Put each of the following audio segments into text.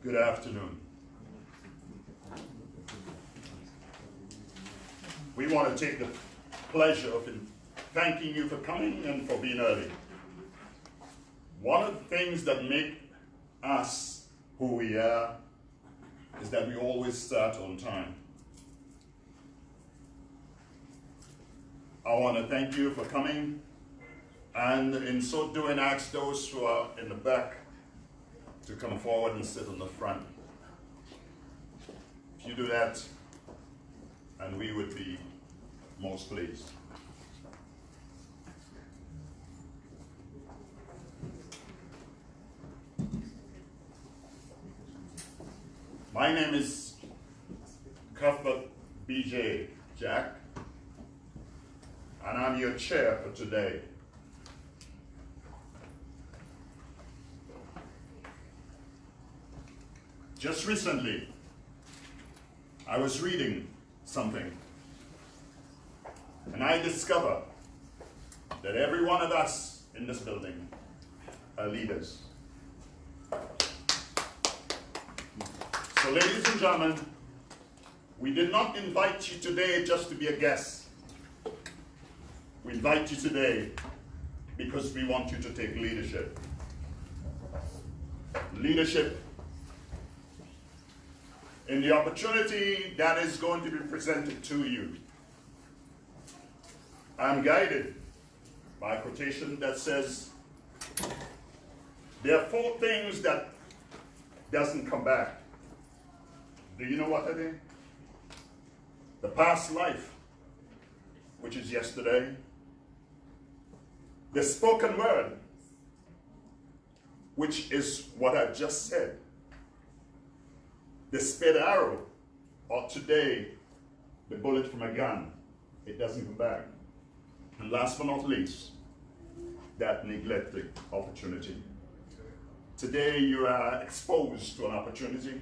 Good afternoon. We want to take the pleasure of thanking you for coming and for being early. One of the things that make us who we are is that we always start on time. I want to thank you for coming, and in so doing, ask those who are in the back to come forward and sit on the front. If you do that, and we would be most pleased. My name is Cuthbert B.J. Jack, and I'm your chair for today. Just recently, I was reading something, and I discovered that every one of us in this building are leaders. So, ladies and gentlemen, we did not invite you today just to be a guest. We invite you today because we want you to take leadership. Leadership in the opportunity that is going to be presented to you. I'm guided by a quotation that says, there are 4 things that doesn't come back. Do you know what that is? The past life, which is yesterday. The spoken word, which is what I've just said. The sped arrow, or today, the bullet from a gun. It doesn't come back. And last but not least, that neglected opportunity. Today you are exposed to an opportunity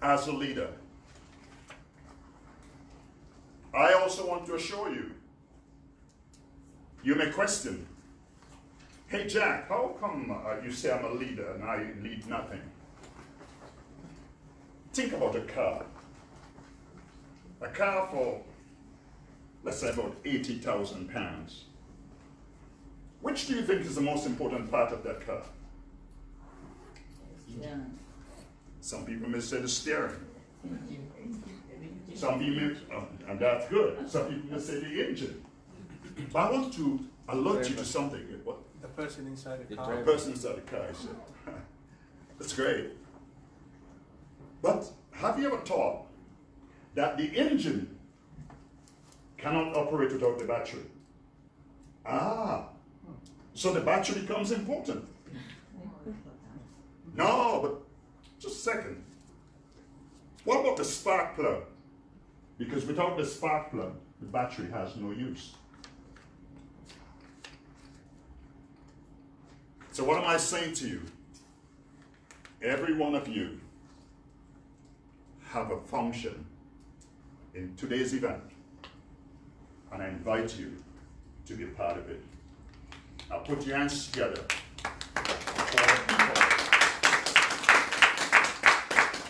as a leader. I also want to assure you, you may question, hey Jack, how come you say I'm a leader and I lead nothing? Think about a car. A car for, let's say, about 80,000 pounds. Which do you think is the most important part of that car? Yeah. Some people may say the steering. Some people, and that's good. Some people may say the engine. But I want to alert you to something. What? The person inside the car. The person inside the car, I said. That's great. But have you ever thought that the engine cannot operate without the battery? So the battery becomes important. No, but just a second. What about the spark plug? Because without the spark plug, the battery has no use. So what am I saying to you? Every one of you have a function in today's event, and I invite you to be a part of it. Now put your hands together for the people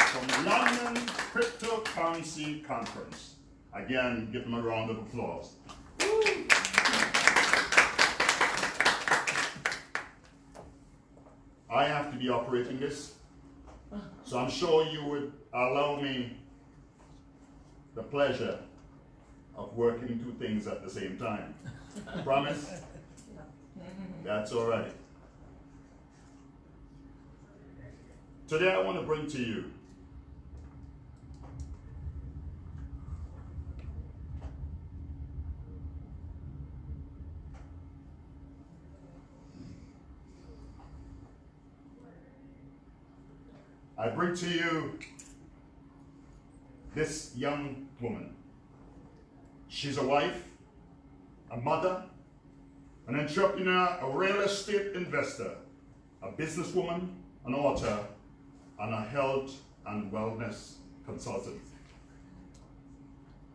from London Cryptocurrency Conference. Again, give them a round of applause. I have to be operating this, so I'm sure you would allow me the pleasure of working 2 things at the same time. Promise? That's all right. Today I want to bring to you this young woman. She's a wife, a mother, an entrepreneur, a real estate investor, a businesswoman, an author, and a health and wellness consultant.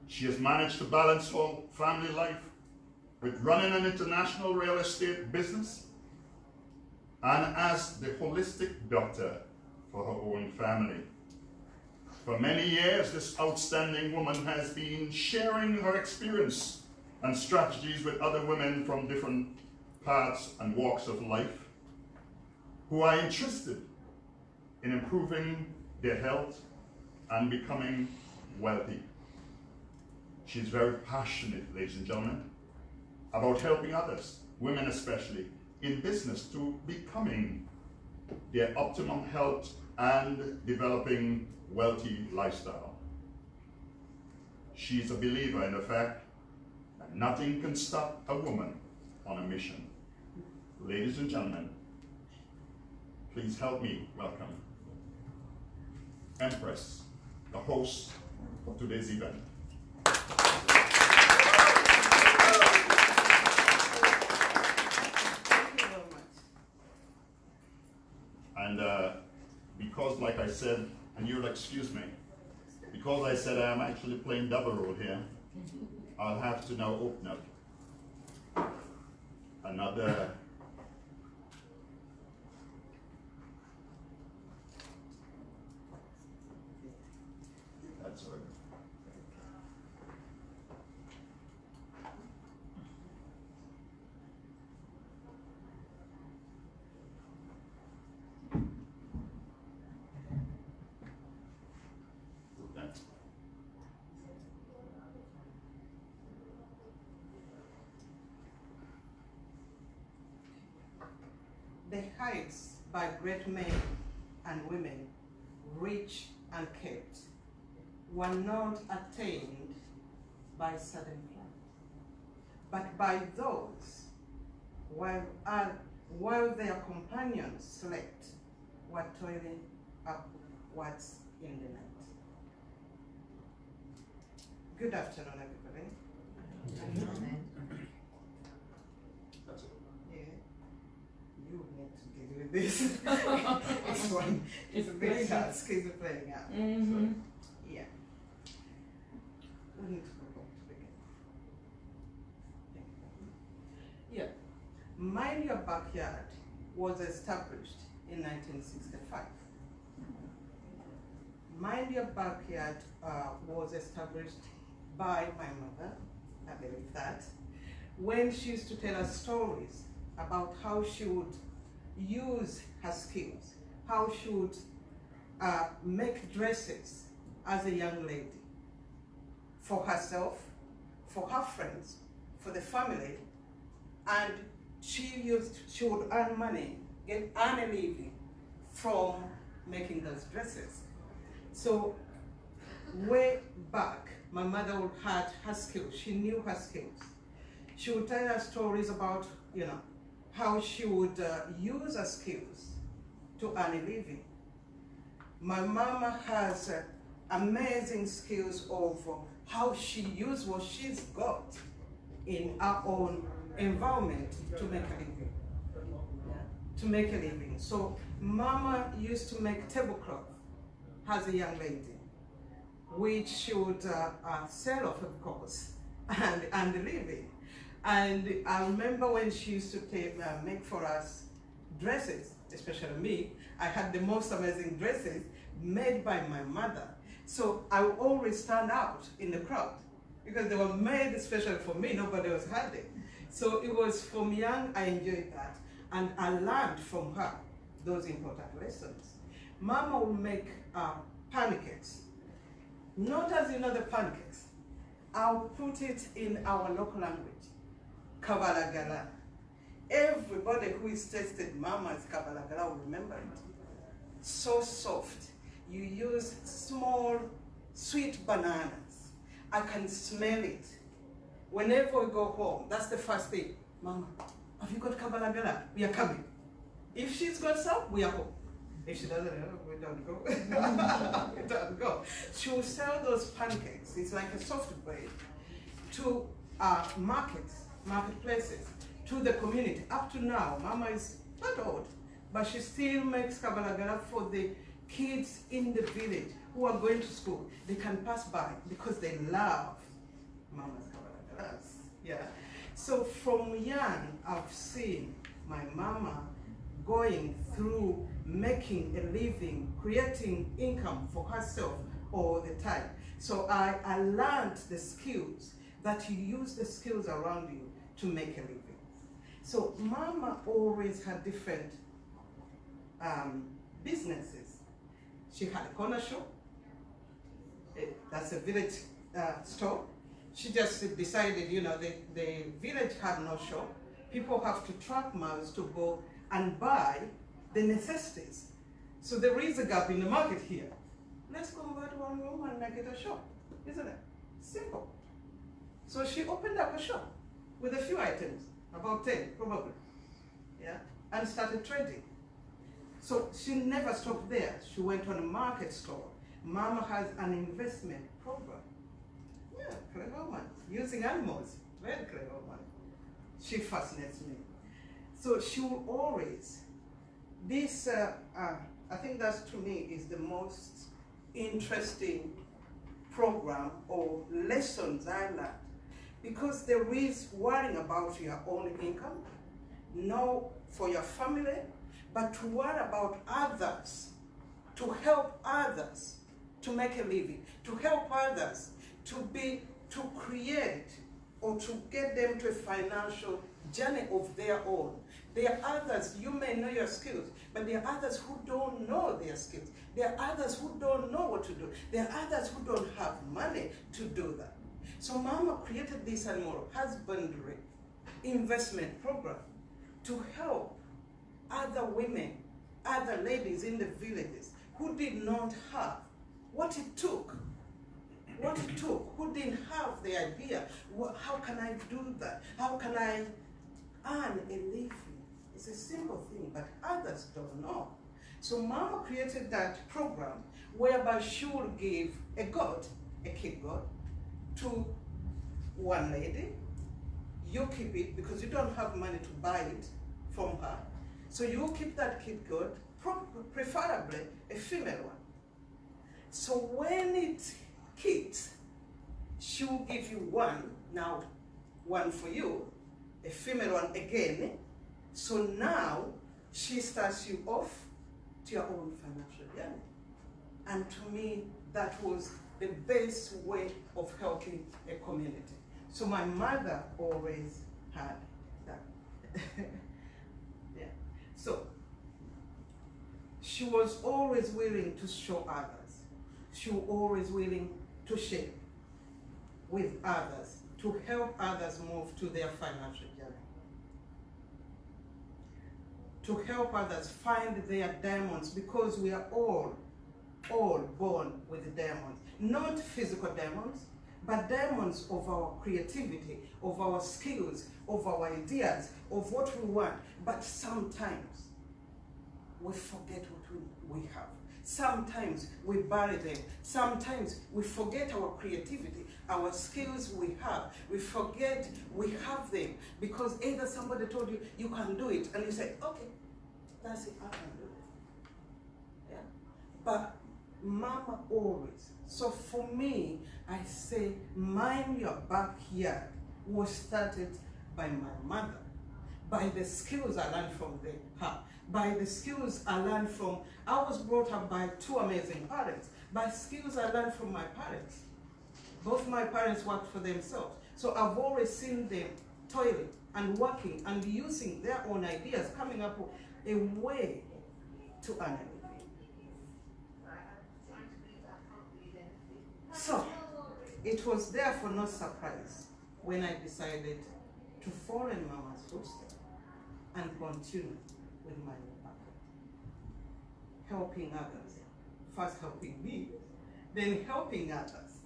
She has managed to balance her family life with running an international real estate business, and as the holistic doctor for her own family. For many years, this outstanding woman has been sharing her experience and strategies with other women from different paths and walks of life who are interested in improving their health and becoming wealthy. She's very passionate, ladies and gentlemen, about helping others, women especially, in business to becoming their optimum health and developing wealthy lifestyle. She's a believer in the fact that nothing can stop a woman on a mission. Ladies and gentlemen, please help me welcome Empress, the host of today's event. And because, like I said, and you'll excuse me, because I said I'm actually playing double role here, I'll have to now open up another that's all right. The heights by great men and women, rich and kept, were not attained by sudden plan, but by those while their companions slept, were toiling upwards in the night. Good afternoon, everybody. Amen. That's it. Yeah. You need to deal with this. This one is a big task, is playing out. Mm-hmm. So, yeah. We need to go back to begin. Yeah. Mind Your Backyard was established in 1965. Mind Your Backyard was established by my mother, I believe that, when she used to tell us stories about how she would use her skills, how she would make dresses as a young lady for herself, for her friends, for the family, and she would earn money, earn a living from making those dresses. So way back, my mother would had her skills. She knew her skills. She would tell us stories about, how she would use her skills to earn a living. My mama has amazing skills of how she used what she's got in her own environment to make a living. To make a living. So mama used to make tablecloth as a young lady, which she would sell off, of course, and earn a living. And I remember when she used to make for us dresses, especially me. I had the most amazing dresses made by my mother. So I would always stand out in the crowd because they were made especially for me, nobody else had it. So it was from young, I enjoyed that. And I learned from her those important lessons. Mama would make pancakes. Not as the pancakes. I'll put it in our local language. Kabalagala. Everybody who is tasted Mama's Kabalagala will remember it. So soft. You use small, sweet bananas. I can smell it. Whenever we go home, that's the first thing. Mama, have you got Kabalagala? We are coming. If she's got some, we are home. If she doesn't, we don't go. We don't go. She will sell those pancakes. It's like a soft bread to marketplaces, to the community. Up to now, Mama is not old, but she still makes kabalagala for the kids in the village who are going to school. They can pass by because they love Mama's kabalagalas. Yeah. So from young, I've seen my mama going through making a living, creating income for herself all the time. So I learned the skills that you use the skills around you to make a living. So Mama always had different businesses. She had a corner shop. That's a village store. She just decided, you know, the village had no shop. People have to track miles to go and buy the necessities. So there is a gap in the market here. Let's convert one room and make it a shop, isn't it? Simple. So she opened up a shop with a few items, about 10 probably, yeah, and started trading. So she never stopped there. She went on a market store. Mama has an investment program. Yeah, clever woman. Using animals, very clever woman. She fascinates me. So she will always, this, I think that to me is the most interesting program or lessons I learned, because there is worrying about your own income, no for your family, but to worry about others, to help others to make a living, to help others to create or to get them to a financial journey of their own. There are others, you may know your skills, but there are others who don't know their skills. There are others who don't know what to do. There are others who don't have money to do that. So Mama created this animal husbandry investment program to help other women, other ladies in the villages who did not have what it took, who didn't have the idea, how can I do that? How can I earn a living? It's a simple thing, but others don't know. So Mama created that program whereby she would give a goat, a kid goat, to one lady. You keep it because you don't have money to buy it from her. So you keep that kid goat, preferably a female one. So when it kicks, she will give you one, now one for you, a female one again. So now she starts you off to your own financial journey. And to me, that was the best way of helping a community. So my mother always had that. Yeah. So she was always willing to show others. She was always willing to share with others, to help others move to their financial journey, to help others find their diamonds, because we are all born with diamonds. Not physical diamonds, but diamonds of our creativity, of our skills, of our ideas, of what we want. But sometimes we forget what we have. Sometimes we bury them. Sometimes we forget our creativity, our skills we have. We forget we have them because either somebody told you, you can do it, and you say, okay, that's it, I can do it. Yeah? But Mama always. So for me, I say, mind your backyard was started by my mother, by the skills I learned from her, by the skills I learned from, I was brought up by two amazing parents, by skills I learned from my parents. Both my parents worked for themselves. So I've always seen them toiling and working and using their own ideas, coming up with a way to earn a living. So it was therefore no surprise when I decided to follow in Mama's footsteps and continue with my work, helping others, first helping me, then helping others,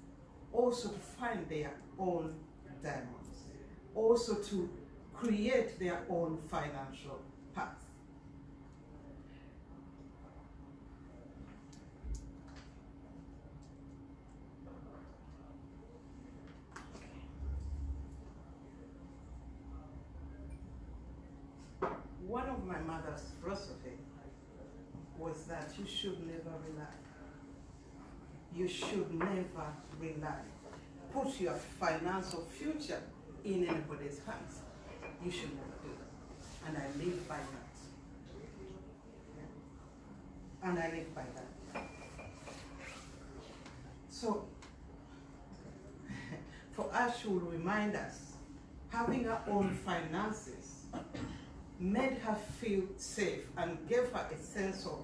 also to find their own diamonds, also to create their own financial path. One of my mother's philosophy was that you should never rely. You should never rely. Put your financial future in anybody's hands. You should never do that. And I live by that. and I live by that. So, for us, she will remind us, having her own finances made her feel safe and gave her a sense of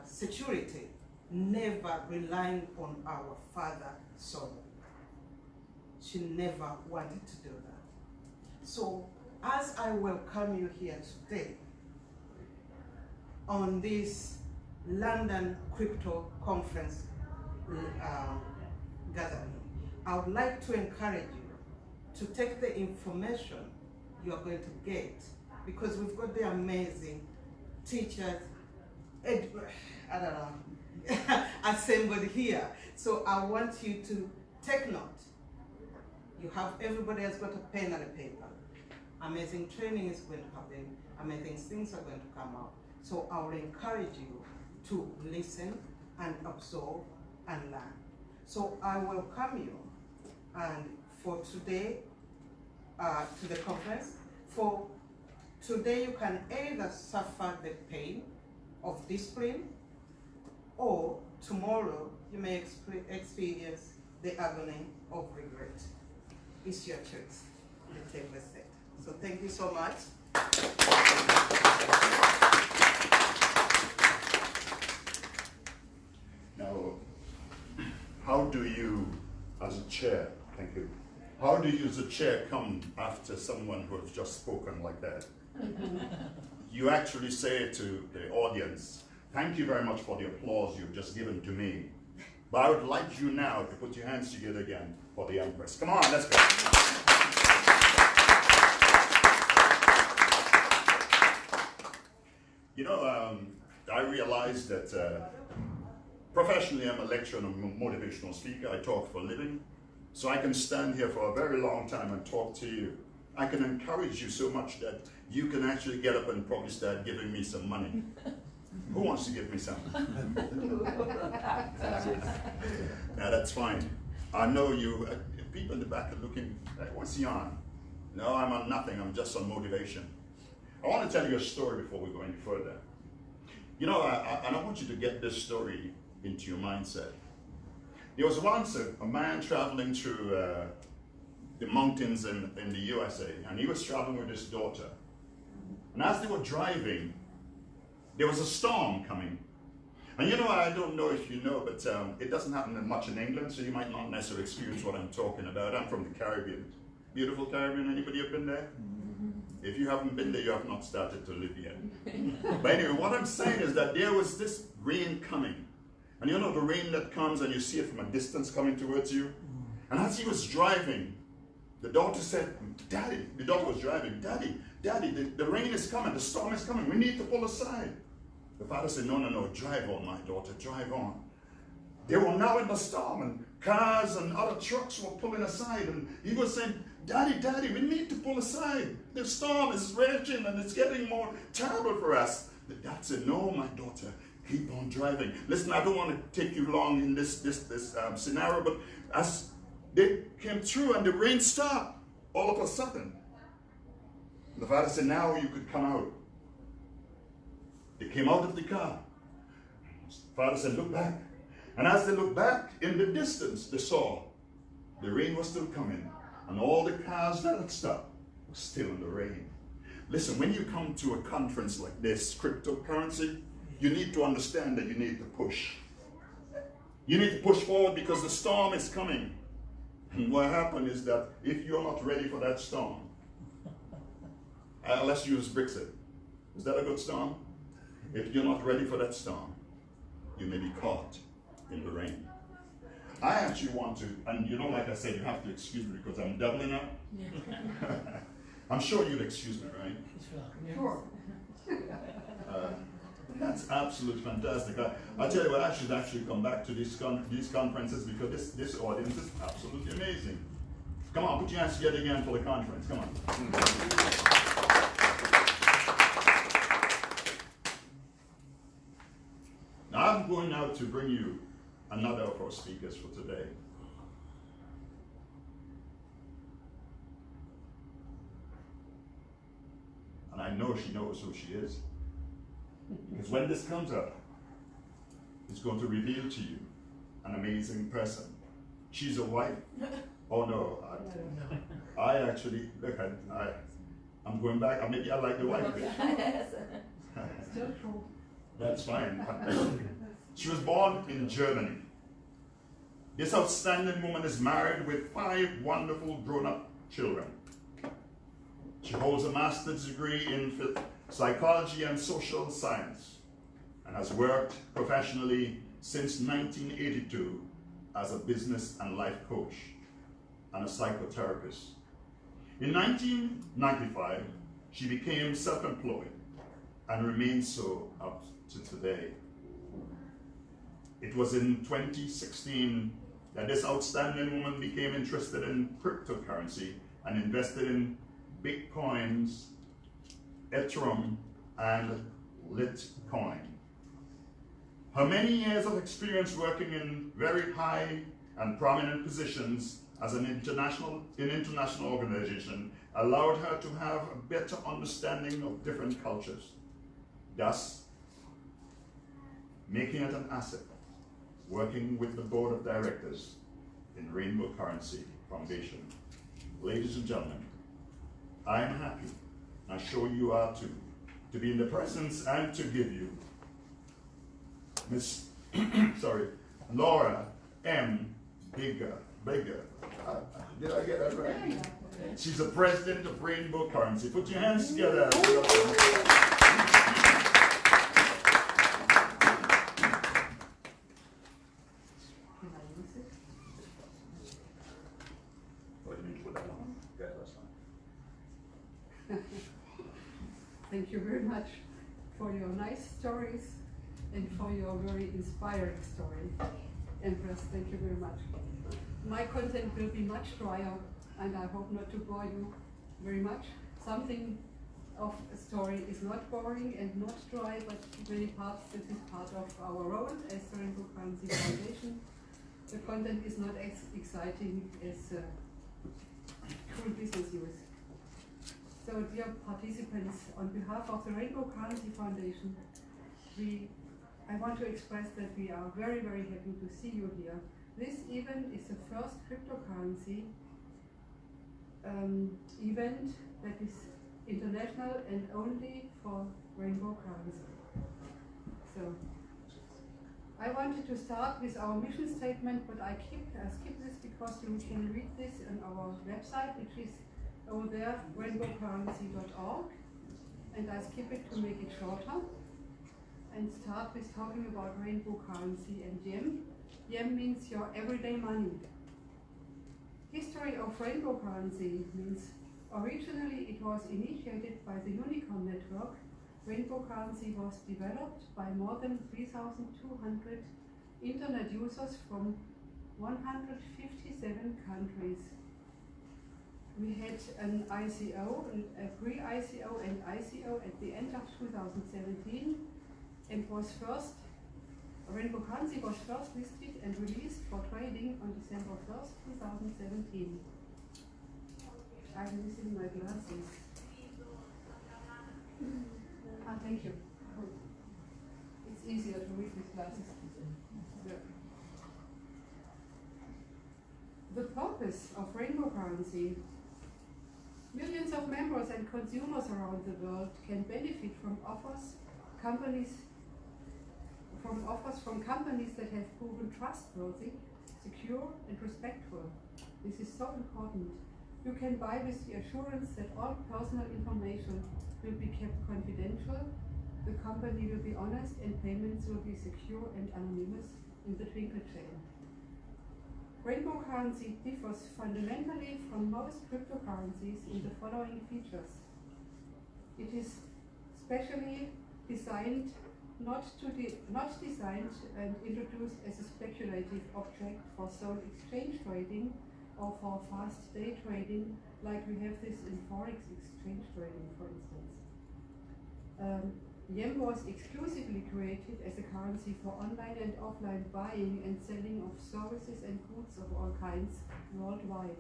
security, never relying on our father solely. She never wanted to do that. So, as I welcome you here today on this London Crypto Conference gathering, I would like to encourage you to take the information you are going to get, because we've got the amazing teachers, I don't know, assembled here. So I want you to take note. You have, everybody has got a pen and a paper. Amazing training is going to happen. Amazing things are going to come out. So I will encourage you to listen and absorb and learn. So I welcome you, and for today, to the conference. For today, you can either suffer the pain of discipline, or tomorrow you may experience the agony of regret. It's your choice. The table is set. So thank you so much. Now, how do you, as a chair, thank you, how do you as a chair come after someone who has just spoken like that? You actually say to the audience, thank you very much for the applause you've just given to me. But I would like you now to put your hands together again for the Empress. Come on, let's go. You know, I realized that professionally I'm a lecturer and a motivational speaker. I talk for a living. So I can stand here for a very long time and talk to you. I can encourage you so much that you can actually get up and probably start giving me some money. Who wants to give me some? Now that's fine. I know you, people in the back are looking, what's he on? No, I'm on nothing, I'm just on motivation. I want to tell you a story before we go any further. You know, I want you to get this story into your mindset. There was once a man traveling through the mountains in the USA, and he was traveling with his daughter. And as they were driving, there was a storm coming. And you know, I don't know if you know, but it doesn't happen much in England, so you might not necessarily experience what I'm talking about. I'm from the Caribbean. Beautiful Caribbean, anybody have been there? If you haven't been there, you have not started to live yet. But anyway, what I'm saying is that there was this rain coming. And you know the rain that comes and you see it from a distance coming towards you? And as he was driving, the daughter said, Daddy, the daughter was driving, Daddy, the rain is coming, the storm is coming, we need to pull aside. The father said, no, drive on, my daughter, drive on. They were now in the storm, and cars and other trucks were pulling aside, and he was saying, Daddy, we need to pull aside. The storm is raging and it's getting more terrible for us. The dad said, no, my daughter, keep on driving. Listen, I don't want to take you long in this scenario, but as they came through and the rain stopped, all of a sudden, the father said, now you could come out. They came out of the car. The father said, look back. And as they looked back, in the distance, they saw the rain was still coming, and all the cars that had stopped were still in the rain. Listen, when you come to a conference like this, cryptocurrency, you need to understand that you need to push. You need to push forward because the storm is coming. And what happened is that if you're not ready for that storm, let's use Brexit. Is that a good storm? If you're not ready for that storm, you may be caught in the rain. I actually want to, and you know, like I said, you have to excuse me because I'm doubling up. I'm sure you'll excuse me, right? Sure. That's absolutely fantastic. I tell you what, I should actually come back to these conferences because this audience is absolutely amazing. Come on, put your hands together again for the conference. Come on. Now I'm going now to bring you another of our speakers for today. And I know she knows who she is. Because when this comes up, it's going to reveal to you an amazing person. She's a wife. Oh no, I actually, look, I'm going back, maybe I like the wife bit. Still true. That's fine. She was born in Germany. This outstanding woman is married with 5 wonderful grown-up children. She holds a master's degree in psychology and social science and has worked professionally since 1982 as a business and life coach and a psychotherapist. In 1995, she became self-employed and remains so up to today. It was in 2016 that this outstanding woman became interested in cryptocurrency and invested in Bitcoins, Ethereum, and Litecoin. Her many years of experience working in very high and prominent positions as an international organization allowed her to have a better understanding of different cultures, thus making it an asset working with the board of directors in Rainbow Currency Foundation. Ladies and gentlemen, I am happy, I'm sure you are too, to be in the presence and to give you Miss Laura M. Bigger. Did I get that right? She's the president of Rainbow Currency. Put your hands together. Thank you very much for your nice stories and for your very inspiring story. Empress, thank you very much. My content will be much drier and I hope not to bore you very much. Something of a story is not boring and not dry, but many parts, this is part of our role as the Rainbow Currency Foundation. The content is not as exciting as cool business use. So dear participants, on behalf of the Rainbow Currency Foundation, I want to express that we are very, very happy to see you here. This event is the first cryptocurrency event that is international and only for Rainbow Currency. So I wanted to start with our mission statement, but I skip this because you can read this on our website, which is over there, rainbowcurrency.org, and I skip it to make it shorter and start with talking about rainbow currency and YEM. YEM means your everyday money. History of rainbow currency means originally it was initiated by the Unicorn Network. Rainbow currency was developed by more than 3,200 internet users from 157 countries. We had an ICO, a pre-ICO and ICO at the end of 2017, and Rainbow Currency was first listed and released for trading on December 1st, 2017. I'm missing my glasses. Thank you. It's easier to read with glasses. The purpose of Rainbow Currency. Millions of members and consumers around the world can benefit from offers from companies that have proven trustworthy, secure and respectful. This is so important. You can buy with the assurance that all personal information will be kept confidential, the company will be honest and payments will be secure and anonymous in the twinkle chain. Rainbow currency differs fundamentally from most cryptocurrencies in the following features. It is specially designed not designed and introduced as a speculative object for sole exchange trading or for fast day trading, like we have this in forex exchange trading, for instance. YEM was exclusively created as a currency for online and offline buying and selling of services and goods of all kinds worldwide.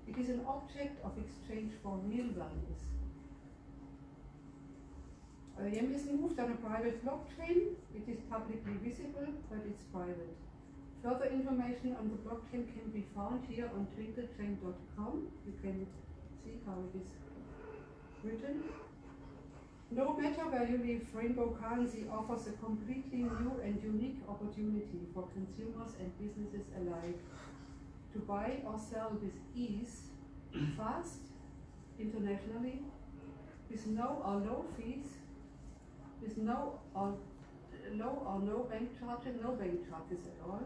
It is an object of exchange for real values. YEM is moved on a private blockchain. It is publicly visible, but it's private. Further information on the blockchain can be found here on twinklechain.com. You can see how it is written. No matter where you live, rainbow currency offers a completely new and unique opportunity for consumers and businesses alike to buy or sell with ease, fast, internationally, with no or low fees, with no or low or no bank charges, no bank charges at all,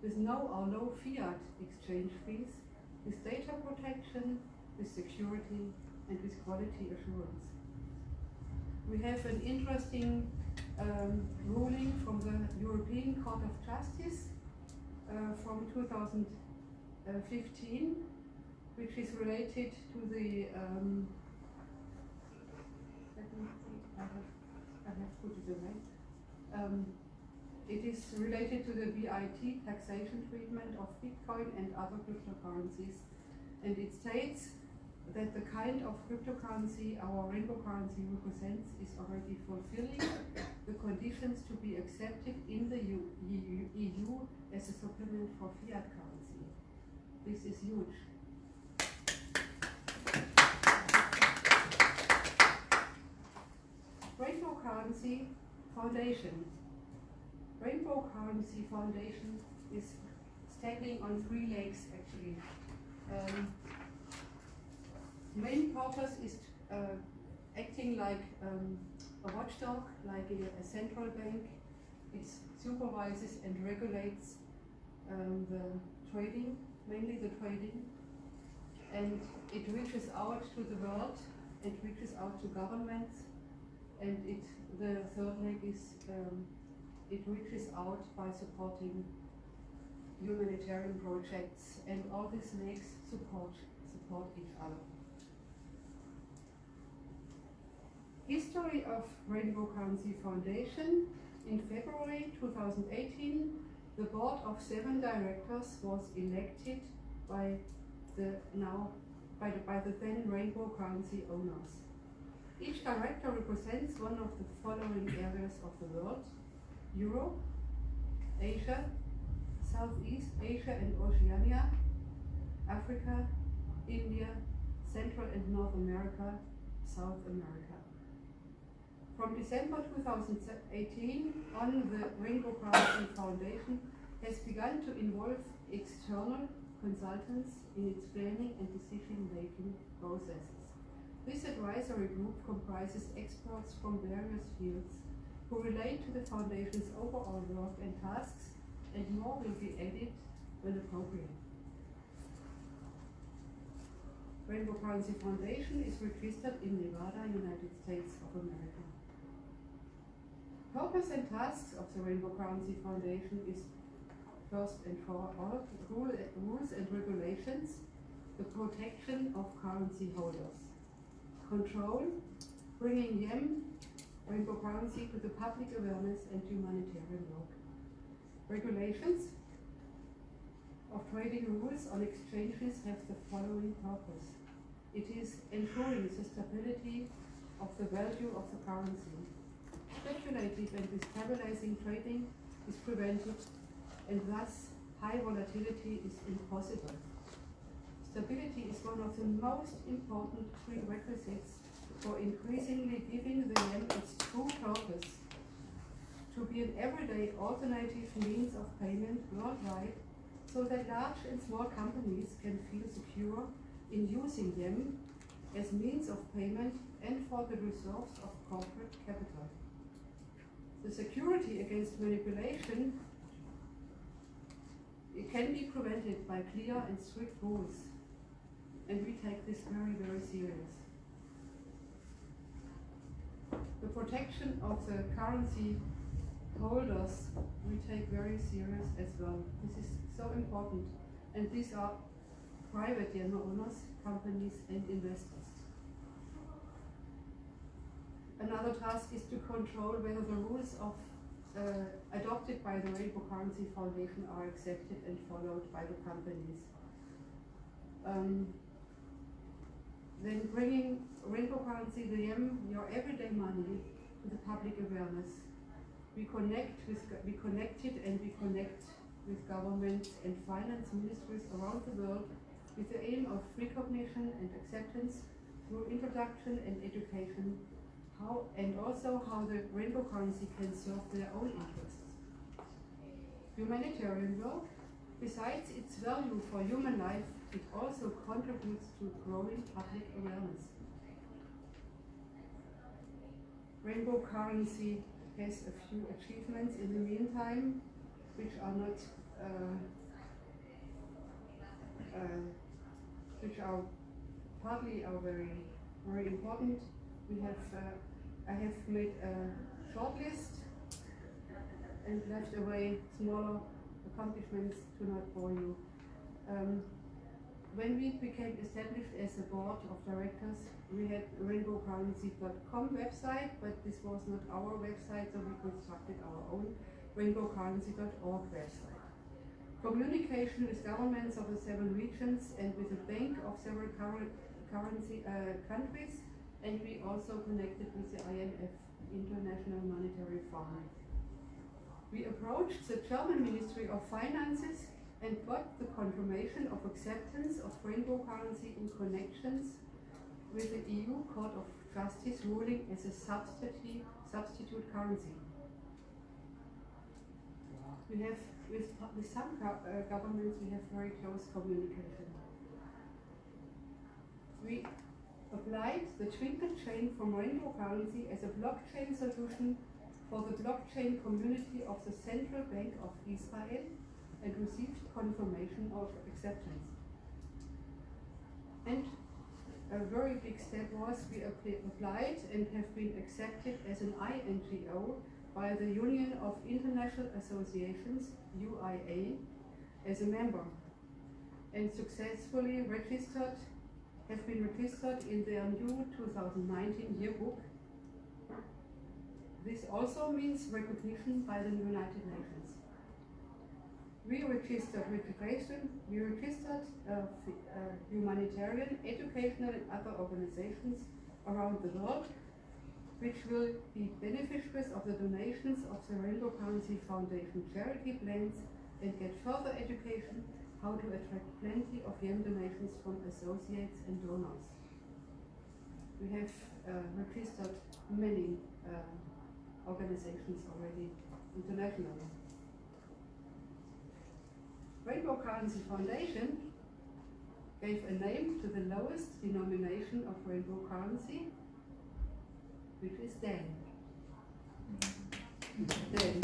with no or low fiat exchange fees, with data protection, with security, and with quality assurance. We have an interesting ruling from the European Court of Justice from 2015, which is related to the let me see, I have put it away. It is related to the VIT taxation treatment of Bitcoin and other cryptocurrencies, and it states that the kind of cryptocurrency our rainbow currency represents is already fulfilling the conditions to be accepted in the EU as a supplement for fiat currency. This is huge. Rainbow Currency Foundation. Rainbow Currency Foundation is standing on 3 legs actually. Main purpose is acting like a watchdog, like a central bank. It supervises and regulates the trading, mainly the trading, and it reaches out to the world, it reaches out to governments, and the third leg is it reaches out by supporting humanitarian projects, and all these legs support each other. History of Rainbow Currency Foundation. In February 2018, the board of 7 directors was elected by the then Rainbow Currency owners. Each director represents one of the following areas of the world: Europe, Asia, Southeast Asia and Oceania, Africa, India, Central and North America, South America. From December 2018 on, the Rainbow Currency Foundation has begun to involve external consultants in its planning and decision-making processes. This advisory group comprises experts from various fields who relate to the Foundation's overall work and tasks, and more will be added when appropriate. Rainbow Currency Foundation is registered in Nevada, United States of America. Purpose and tasks of the Rainbow Currency Foundation is, first and foremost, rules and regulations, the protection of currency holders, control, bringing YEM, rainbow currency, to the public awareness and humanitarian work. Regulations of trading rules on exchanges have the following purpose. It is ensuring the stability of the value of the currency. Speculative and destabilizing trading is prevented, and thus high volatility is impossible. Stability is one of the most important prerequisites for increasingly giving the yen its true purpose, to be an everyday alternative means of payment worldwide, so that large and small companies can feel secure in using them as means of payment and for the reserves of corporate capital. The security against manipulation, it can be prevented by clear and strict rules, and we take this very, very serious. The protection of the currency holders we take very serious as well. This is so important, and these are private yen owners, companies and investors. Another task is to control whether the rules of adopted by the Rainbow Currency Foundation are accepted and followed by the companies. Then bringing rainbow currency, the yen, your everyday money, to the public awareness. We connected and we connect with governments and finance ministries around the world with the aim of recognition and acceptance through introduction and education, and also how the rainbow currency can serve their own interests. Humanitarian work, besides its value for human life, it also contributes to growing public awareness. Rainbow currency has a few achievements in the meantime, which are not, which are partly very, very important. We have, I have made a short list and left away smaller accomplishments to not bore you. When we became established as a board of directors, we had rainbowcurrency.com website, but this was not our website, so we constructed our own rainbowcurrency.org website. Communication with governments of the 7 regions and with the bank of several countries, and we also connected with the IMF, International Monetary Fund. We approached the German Ministry of Finances and got the confirmation of acceptance of rainbow currency in connections with the EU Court of Justice ruling as a substitute currency. We have, with some governments, we have very close communication. We applied the Twinkle chain from rainbow currency as a blockchain solution for the blockchain community of the Central Bank of Israel and received confirmation of acceptance. And a very big step was we applied and have been accepted as an INGO by the Union of International Associations, UIA, as a member, and successfully have been registered in their new 2019 yearbook. This also means recognition by the United Nations. We registered humanitarian, educational and other organizations around the world, which will be beneficiaries of the donations of the Rainbow Currency Foundation charity plans and get further education how to attract plenty of young donations from associates and donors. We have registered many organizations already internationally. Rainbow Currency Foundation gave a name to the lowest denomination of rainbow currency, which is DAN. DAN.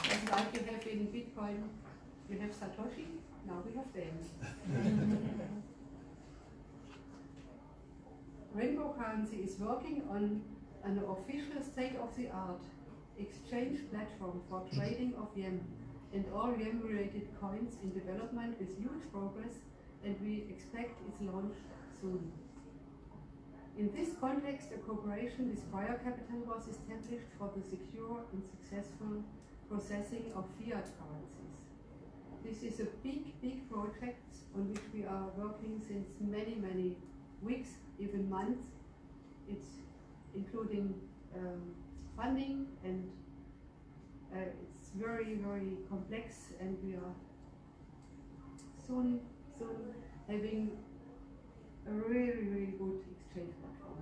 Just like you have in Bitcoin, you have Satoshi, now we have DAN. Rainbow Currency is working on an official state-of-the-art exchange platform for trading of yen and all yen-related coins in development with huge progress, and we expect its launch soon. In this context, a cooperation with Prior Capital was established for the secure and successful processing of fiat currencies. This is a big project on which we are working since many weeks, even months. It's including funding, and it's very complex, and we are soon having a really good exchange platform.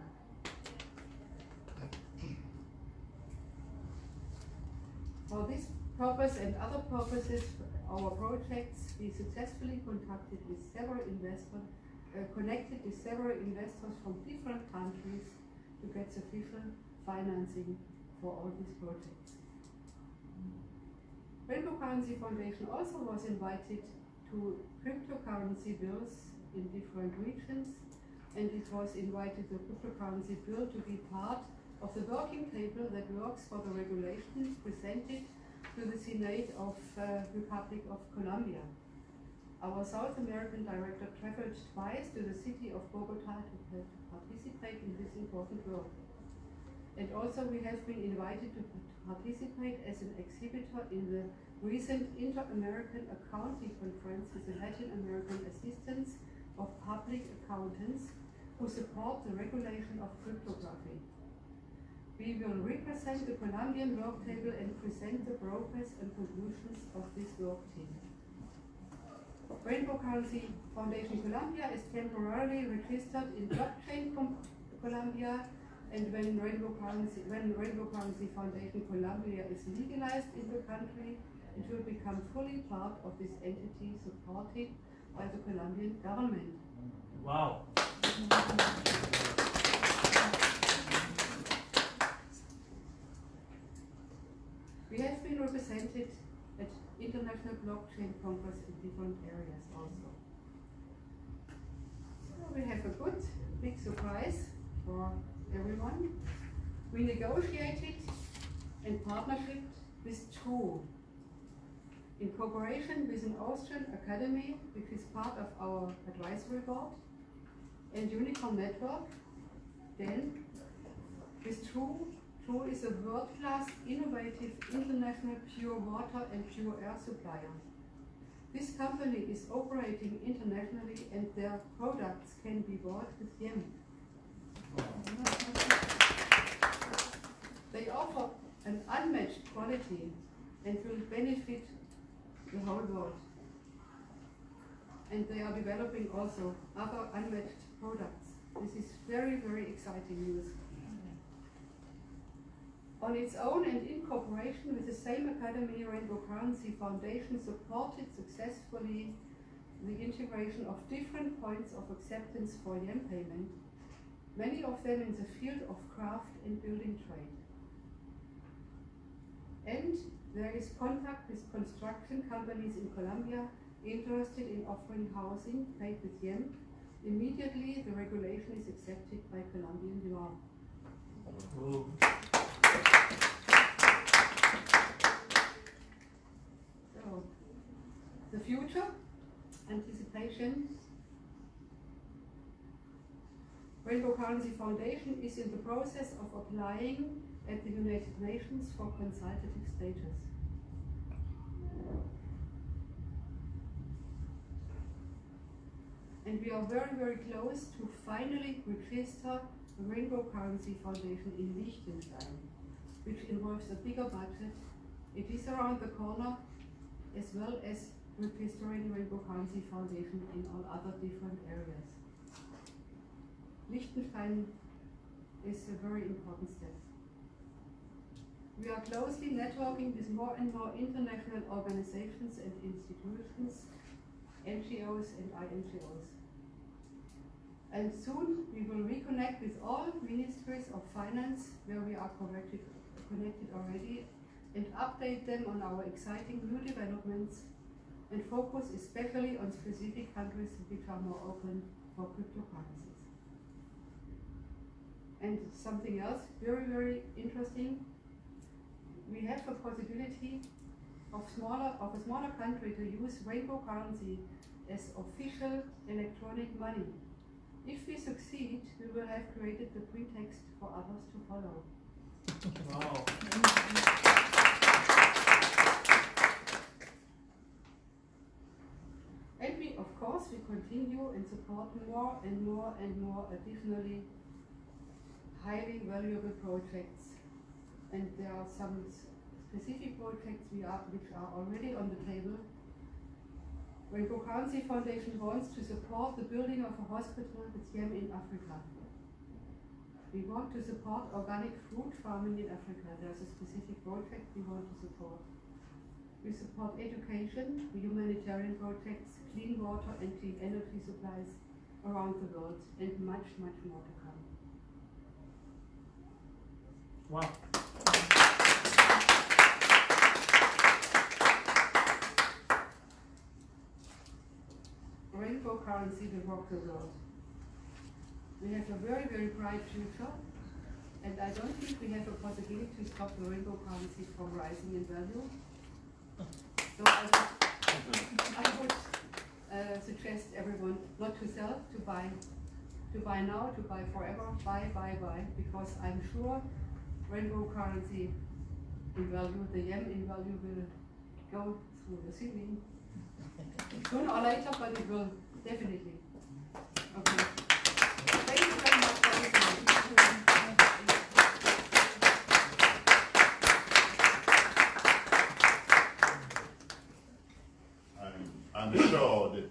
For this purpose and other purposes, our projects, we successfully connected with several investors from different countries to get sufficient financing for all these projects. Rainbow Currency Foundation also was invited to cryptocurrency bills in different regions, and it was invited the cryptocurrency bill to be part of the working table that works for the regulations presented to the Senate of Republic of Colombia. Our South American director traveled twice to the city of Bogota to participate in this important work. And also we have been invited to participate as an exhibitor in the recent Inter-American Accounting Conference with the Latin American Assistance of Public Accountants, who support the regulation of cryptography. We will represent the Colombian work table and present the progress and conclusions of this work team. Rainbow Currency Foundation Colombia is temporarily registered in Blockchain Colombia, and when Rainbow Currency Foundation Colombia is legalized in the country, it will become fully part of this entity supported by the Colombian government. Wow. We have been represented at International Blockchain Congress in different areas also. So we have a good big surprise for everyone. We negotiated in partnership with TRU in cooperation with an Austrian academy, which is part of our advisory board, and Unicorn Network. Then with TRU is a world-class, innovative, international pure water and pure air supplier. This company is operating internationally and their products can be bought with YEM. They offer an unmatched quality and will benefit the whole world. And they are developing also other unmatched products. This is very, very exciting news. On its own and in cooperation with the same academy, Rainbow Currency Foundation supported successfully the integration of different points of acceptance for YEM payment, many of them in the field of craft and building trade. And there is contact with construction companies in Colombia interested in offering housing paid with YEM. Immediately the regulation is accepted by Colombian law. Ooh. So, the future, anticipation. Rainbow Currency Foundation is in the process of applying at the United Nations for consultative status. And we are very, very close to finally register the Rainbow Currency Foundation in Liechtenstein, which involves a bigger budget. It is around the corner, as well as registering Rainbow Currency Foundation in all other different areas. Liechtenstein is a very important step. We are closely networking with more and more international organizations and institutions, NGOs and INGOs. And soon we will reconnect with all ministries of finance where we are connected already and update them on our exciting new developments and focus especially on specific countries which are more open for cryptocurrencies. And something else very, very interesting, we have a possibility of a smaller country to use Rainbow Currency as official electronic money. If we succeed, we will have created the pretext for others to follow. Wow. And we, of course, we continue and support more and more and more additionally highly valuable projects. And there are some specific projects which are already on the table. Rainbow Currency Foundation wants to support the building of a hospital with YEM in Africa. We want to support organic fruit farming in Africa. There's a specific project we want to support. We support education, humanitarian projects, clean water and clean energy supplies around the world, and much, much more to come. Wow. Rainbow Currency will rock the world. We have a very, very bright future, and I don't think we have a possibility to stop the rainbow currency from rising in value. So I would suggest everyone not to sell, to buy now, to buy forever, buy, because I'm sure rainbow currency in value, the yen in value will go through the ceiling. Sooner or later, but it will definitely. Okay. Thank you.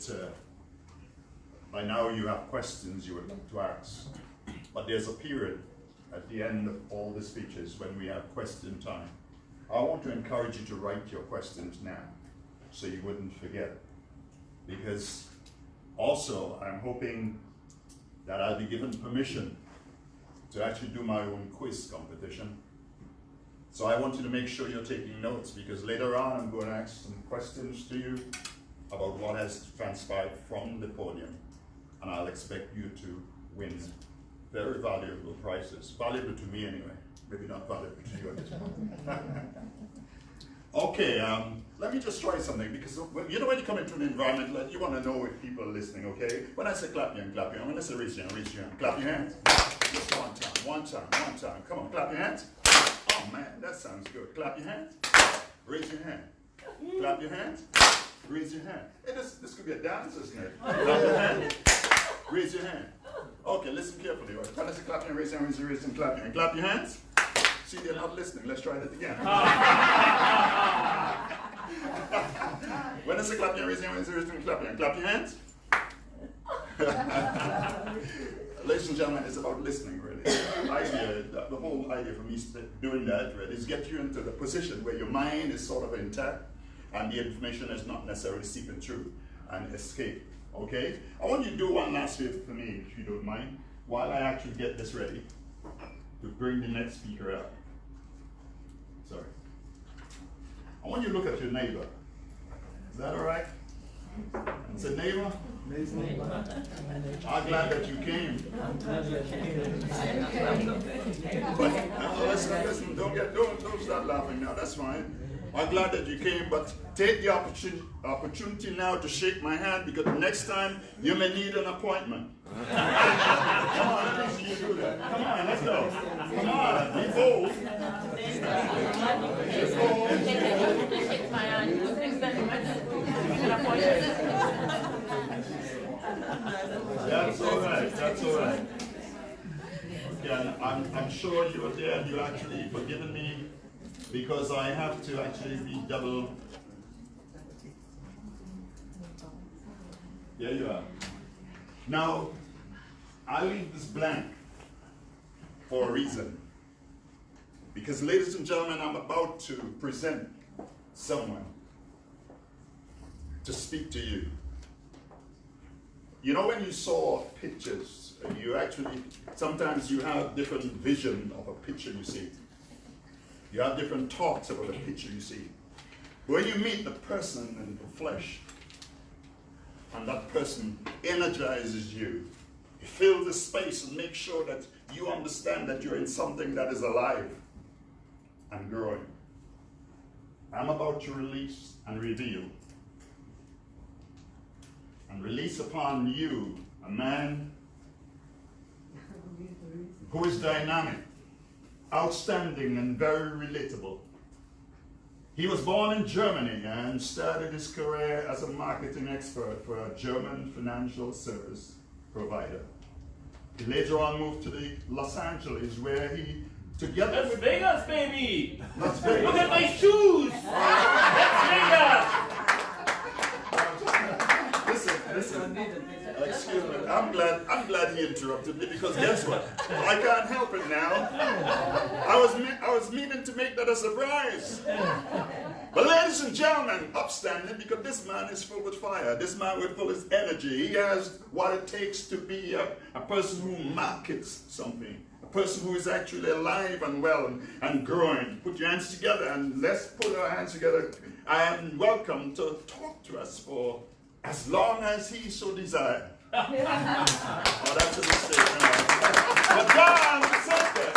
that by now you have questions you would like to ask. But there's a period at the end of all the speeches when we have question time. I want to encourage you to write your questions now so you wouldn't forget. Because also I'm hoping that I'll be given permission to actually do my own quiz competition. So I want you to make sure you're taking notes, because later on I'm going to ask some questions to you about what has transpired from the podium. And I'll expect you to win very valuable prizes. Valuable to me anyway, maybe not valuable to you. Okay, let me just try something, because you know when you come into an environment, like, you want to know if people are listening, okay? When I say clap your hand, clap your hand. When I say raise your hand, clap your hands. Just one time. Come on, clap your hands. Oh man, that sounds good. Clap your hands. Raise your hand. Clap your hands. Raise your hand. Hey, this could be a dance, isn't it? Clap your hand. Raise your hand. Okay, listen carefully. When I say clap your hand, raise your hand, raise your hand, clap your hand. Clap your hands. See, they're not listening. Let's try that again. When I say clap your hands, raise your hand, raise your hand, clap your hand. Clap your hands. Ladies and gentlemen, it's about listening, really. The whole idea for me doing that, really, is get you into the position where your mind is sort of intact and the information is not necessarily seeping through and escape. Okay? I want you to do one last favor for me, if you don't mind, while I actually get this ready to bring the next speaker up. Sorry. I want you to look at your neighbor. Is that all right? And say, neighbor, I'm glad that you came. But listen, don't start laughing now. That's fine. I'm glad that you came, but take the opportunity now to shake my hand, because next time you may need an appointment. Come on, let me see you do that. Come on, let's go. Come on, be bold. Be bold. Shake my hand. That's all right. That's all right. Okay, I'm sure you were there and you actually forgiven me, because I have to actually be double. There you are. Now, I leave this blank for a reason. Because, ladies and gentlemen, I'm about to present someone to speak to you. You know, when you saw pictures, you actually, sometimes you have different vision of a picture you see. You have different thoughts about a picture you see. When you meet the person in the flesh, and that person energizes you, you fill the space and make sure that you understand that you're in something that is alive and growing. I'm about to release and reveal and release upon you a man who is dynamic, outstanding, and very relatable. He was born in Germany and started his career as a marketing expert for a German financial service provider. He later on moved to Los Angeles, where he, together Las with Vegas, baby! Las Vegas. Look at my shoes! Las Vegas! Listen. Excuse me. I'm glad he interrupted me, because guess what? I can't help it now. I was meaning to make that a surprise. But ladies and gentlemen, upstanding, because this man is full with fire. This man is full of energy. He has what it takes to be a person who markets something. A person who is actually alive and well and growing. Put your hands together and let's put our hands together. And welcome to talk to us for as long as he so desires. Oh, that's a mistake. But God said that.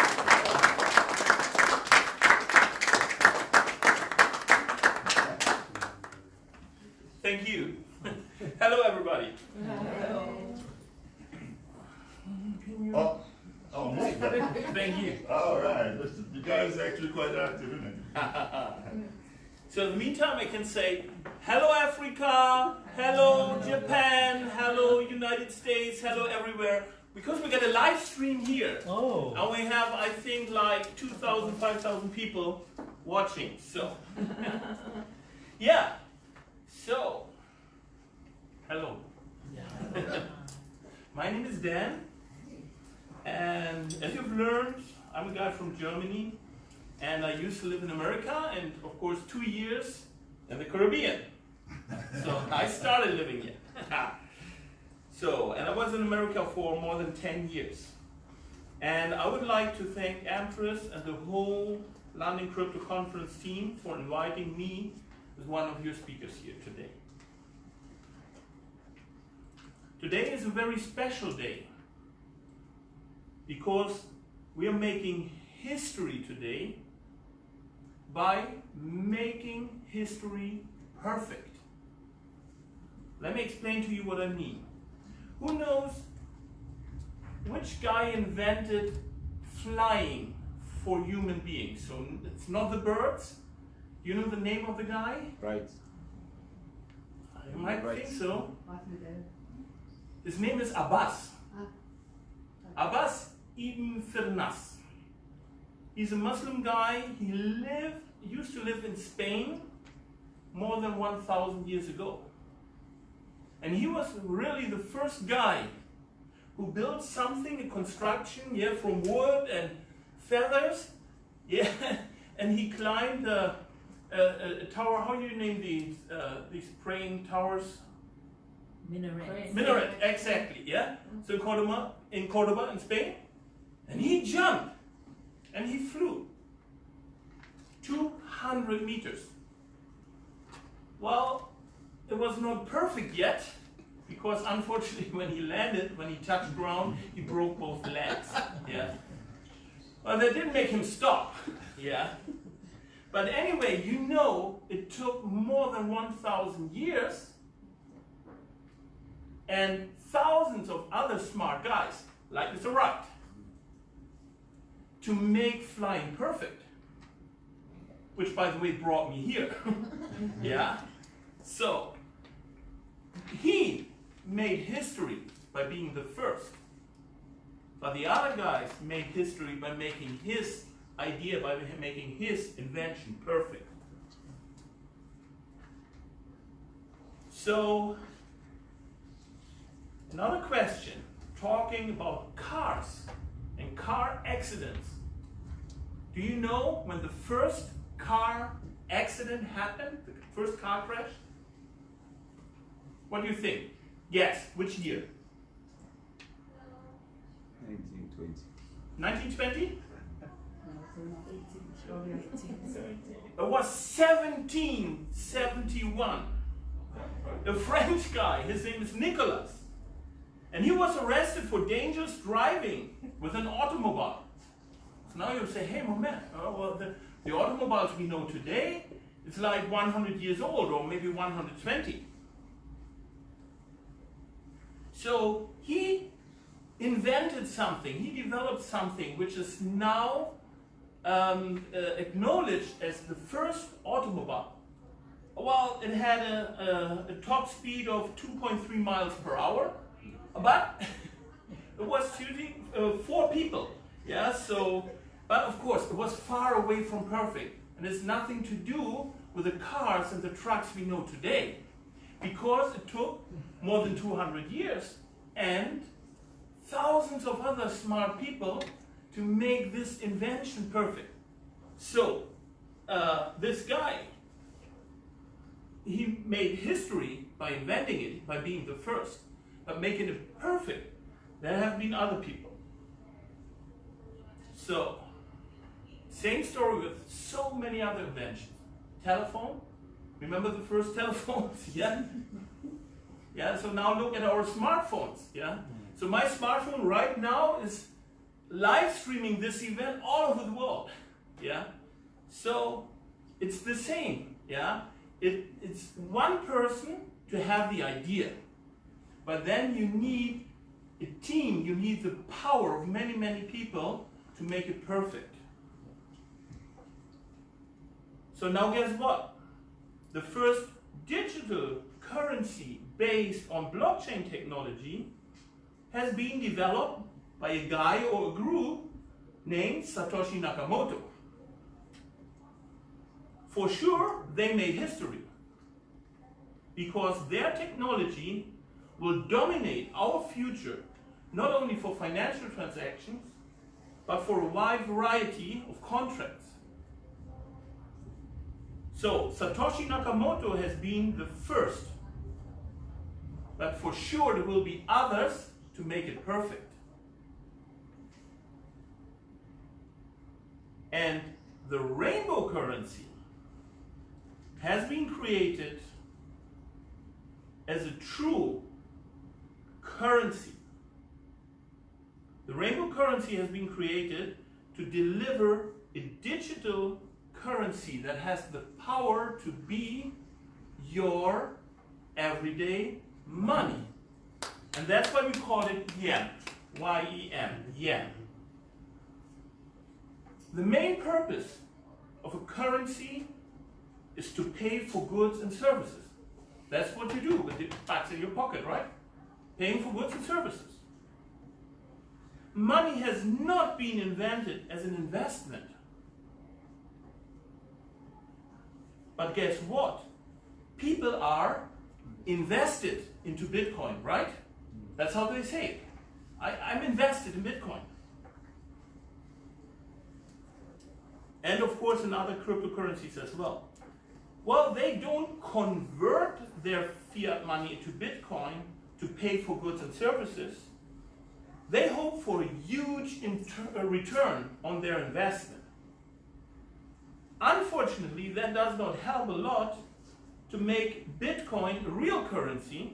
Thank you. Hello, everybody. Oh, move that. Thank you. All right. Listen, you guys are actually quite active, isn't it? So in the meantime, I can say, hello, Africa. Hello, Japan. Hello, United States. Hello, everywhere. Because we get a live stream here. Oh. And we have, I think, like 2,000, 5,000 people watching. So, yeah. So, Hello. My name is Dan, and as you've learned, I'm a guy from Germany, and I used to live in America, and of course 2 years in the Caribbean. So I started living here. And I was in America for more than 10 years. And I would like to thank Empress and the whole London Crypto Conference team for inviting me as one of your speakers here today. Today is a very special day because we are making history today by making history perfect. Let me explain to you what I mean. Who knows which guy invented flying for human beings? So it's not the birds. You know the name of the guy? Right. You might Right. think so. What we did. His name is Abbas. Ah. Abbas ibn Firnas. He's a Muslim guy. He used to live in Spain more than 1,000 years ago. And he was really the first guy who built something, a construction, from wood and feathers, and he climbed a tower. How do you name these praying towers? Minaret, exactly, So in Cordoba, in Spain, and he jumped, and he flew 200 meters. Well, it was not perfect yet, because unfortunately when he landed, when he touched ground, he broke both legs, Well, that didn't make him stop, But anyway, it took more than 1,000 years and thousands of other smart guys, like Mr. Wright, to make flying perfect. Which, by the way, brought me here. So, he made history by being the first. But the other guys made history by making his idea, by making his invention perfect. So, another question, talking about cars and car accidents. Do you know when the first car accident happened, the first car crash? What do you think? Guess, which year? 1920. 1920? No, It was 1771. A French guy, his name is Nicolas. And he was arrested for dangerous driving with an automobile. So now you say, hey, moment, the automobiles we know today, it's like 100 years old, or maybe 120. So he invented something, he developed something which is now acknowledged as the first automobile. Well, it had a top speed of 2.3 miles per hour, but it was shooting 4 people. But of course, it was far away from perfect, and it's nothing to do with the cars and the trucks we know today, because it took more than 200 years and thousands of other smart people to make this invention perfect. So, this guy, he made history by inventing it, by being the first, but making it perfect. There have been other people. So, same story with so many other inventions. Telephone, remember the first telephones? So now look at our smartphones. So my smartphone right now is live streaming this event all over the world. So it's the same. It's one person to have the idea, but then you need a team, you need the power of many, many people to make it perfect. So now guess what? The first digital currency based on blockchain technology has been developed by a guy or a group named Satoshi Nakamoto. For sure, they made history because their technology will dominate our future, not only for financial transactions, but for a wide variety of contracts. So Satoshi Nakamoto has been the first, but for sure there will be others to make it perfect. And the rainbow currency has been created as a true currency. The rainbow currency has been created to deliver a digital currency that has the power to be your everyday money. And that's why we call it yen, Y-E-N, yen. The main purpose of a currency is to pay for goods and services. That's what you do with the bucks in your pocket, right? Paying for goods and services. Money has not been invented as an investment. But guess what? People are invested into Bitcoin, right? That's how they say it. I'm invested in Bitcoin. And of course in other cryptocurrencies as well. Well, they don't convert their fiat money into Bitcoin to pay for goods and services. They hope for a huge return on their investment. Unfortunately, that does not help a lot to make Bitcoin a real currency,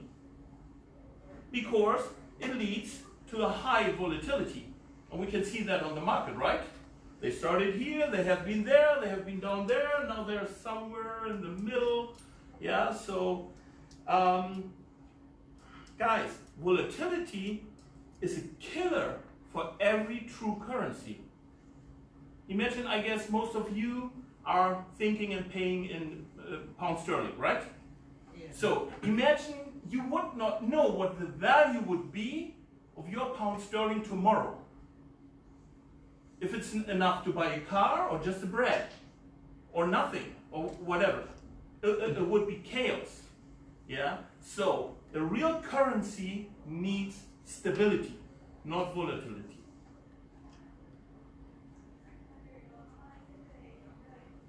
because it leads to a high volatility. And we can see that on the market, right? They started here, they have been there, they have been down there, now they're somewhere in the middle. Yeah, so guys, volatility is a killer for every true currency. Imagine, I guess most of you are thinking and paying in pound sterling, right? Yes. So imagine you would not know what the value would be of your pound sterling tomorrow. If it's enough to buy a car or just a bread or nothing or whatever, it would be chaos. Yeah. So a real currency needs stability, not volatility.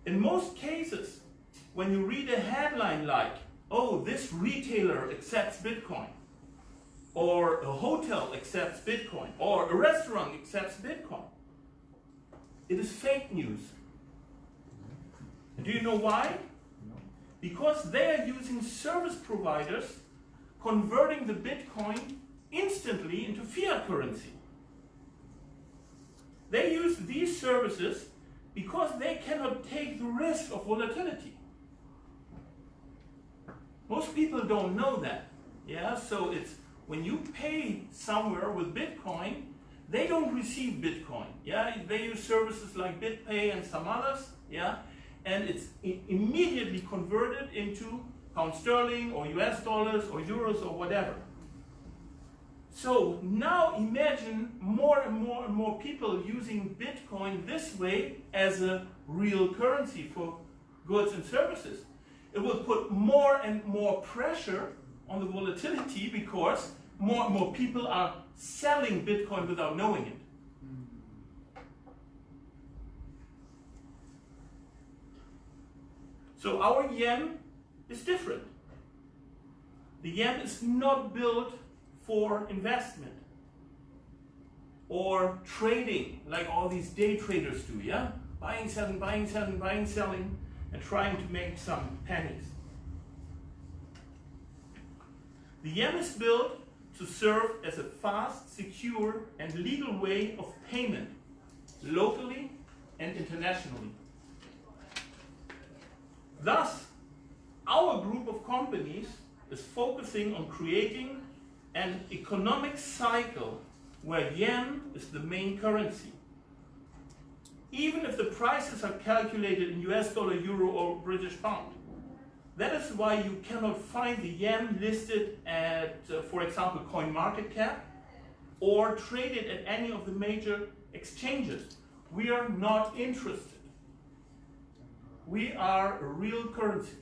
In most cases, when you read a headline like, "Oh, this retailer accepts Bitcoin," or "a hotel accepts Bitcoin," or "a restaurant accepts Bitcoin," it is fake news. And do you know why? Because they are using service providers converting the Bitcoin instantly into fiat currency. They use these services because they cannot take the risk of volatility. Most people don't know that. Yeah, so it's when you pay somewhere with Bitcoin, they don't receive Bitcoin. Yeah, they use services like BitPay and some others. Yeah, and it's immediately converted into pound sterling or US dollars or euros or whatever. So now imagine more and more and more people using Bitcoin this way as a real currency for goods and services. It will put more and more pressure on the volatility, because more and more people are selling Bitcoin without knowing it. So our yen is different. The yen is not built for investment or trading like all these day traders do, yeah? Buying, selling, buying, selling, buying, selling, and trying to make some pennies. The yen is built to serve as a fast, secure, and legal way of payment, locally and internationally. Thus, our group of companies is focusing on creating an economic cycle where yen is the main currency. Even if the prices are calculated in US dollar, euro, or British pound. That is why you cannot find the yen listed at, for example, CoinMarketCap, or traded at any of the major exchanges. We are not interested. We are a real currency,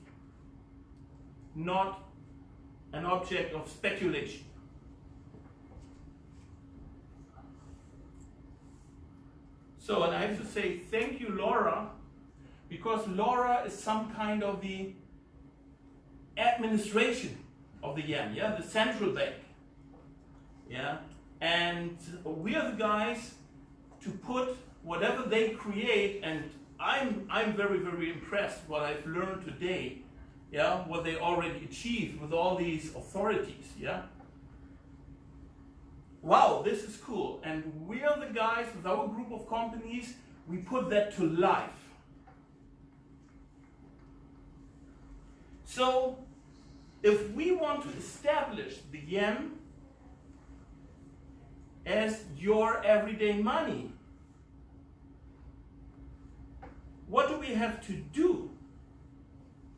not an object of speculation. So, and I have to say thank you, Laura, because Laura is some kind of the administration of the yen, yeah, the central bank, yeah, and we are the guys to put whatever they create, and I'm very, very impressed what I've learned today, yeah, what they already achieved with all these authorities, yeah. Wow, this is cool, and we are the guys with our group of companies, we put that to life. So, if we want to establish the yen as your everyday money, what do we have to do?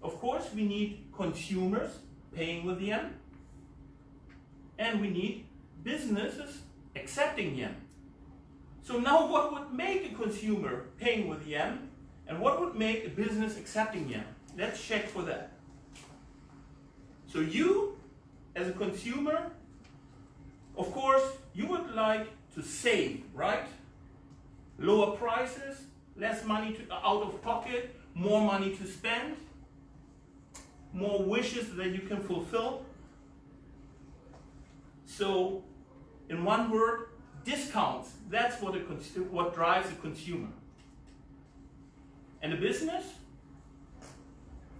Of course, we need consumers paying with yen, and we need businesses accepting yen. So now what would make a consumer paying with yen, and what would make a business accepting yen? Let's check for that. So you, as a consumer, of course, you would like to save, right? Lower prices, less money out of pocket, more money to spend, more wishes that you can fulfill. So, in one word, discounts. That's what drives a consumer. And a business,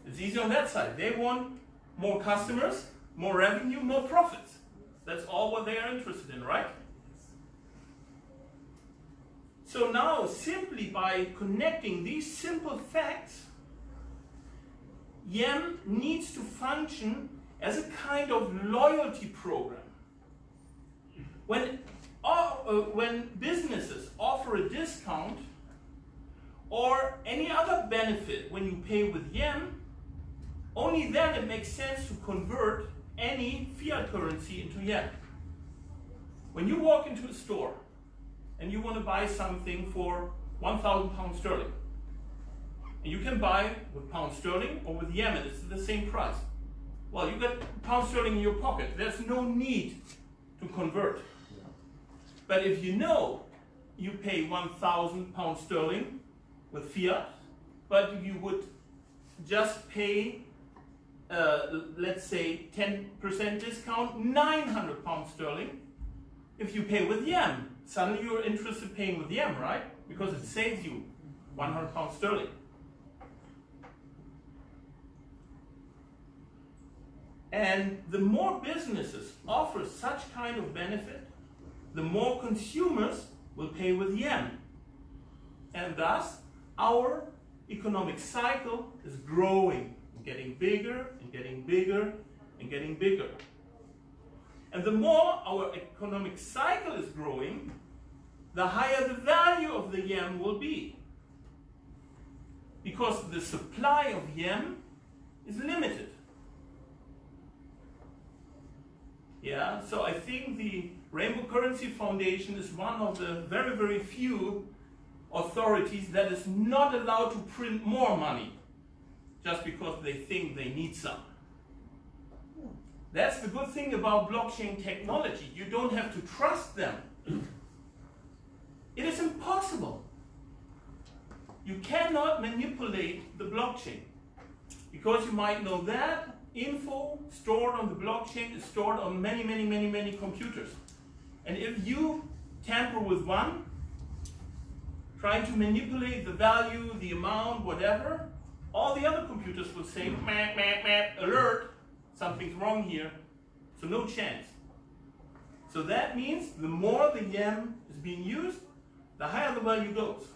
it's easy on that side. They want more customers, more revenue, more profits. That's all what they are interested in, right? So now, simply by connecting these simple facts, yen needs to function as a kind of loyalty program. When businesses offer a discount or any other benefit when you pay with yen, only then it makes sense to convert any fiat currency into yen. When you walk into a store and you want to buy something for 1,000 pounds sterling, and you can buy with pound sterling or with yen, and it's the same price. Well, you got pound sterling in your pocket. There's no need to convert. But if you know you pay 1,000 pounds sterling with fiat, but you would just pay, let's say, 10% discount, 900 pounds sterling. If you pay with yen, suddenly you're interested in paying with yen, right? Because it saves you 100 pounds sterling. And the more businesses offer such kind of benefit, the more consumers will pay with yen. And thus, our economic cycle is growing, getting bigger and getting bigger and getting bigger. And the more our economic cycle is growing, the higher the value of the yen will be. Because the supply of yen is limited. Yeah, so I think the Rainbow Currency Foundation is one of the very, very few authorities that is not allowed to print more money just because they think they need some. That's the good thing about blockchain technology. You don't have to trust them. It is impossible. You cannot manipulate the blockchain because you might know that info stored on the blockchain is stored on many, many, many, many computers. And if you tamper with one, trying to manipulate the value, the amount, whatever, all the other computers will say, meh, meh, meh, alert, something's wrong here, so no chance. So that means the more the yen is being used, the higher the value goes.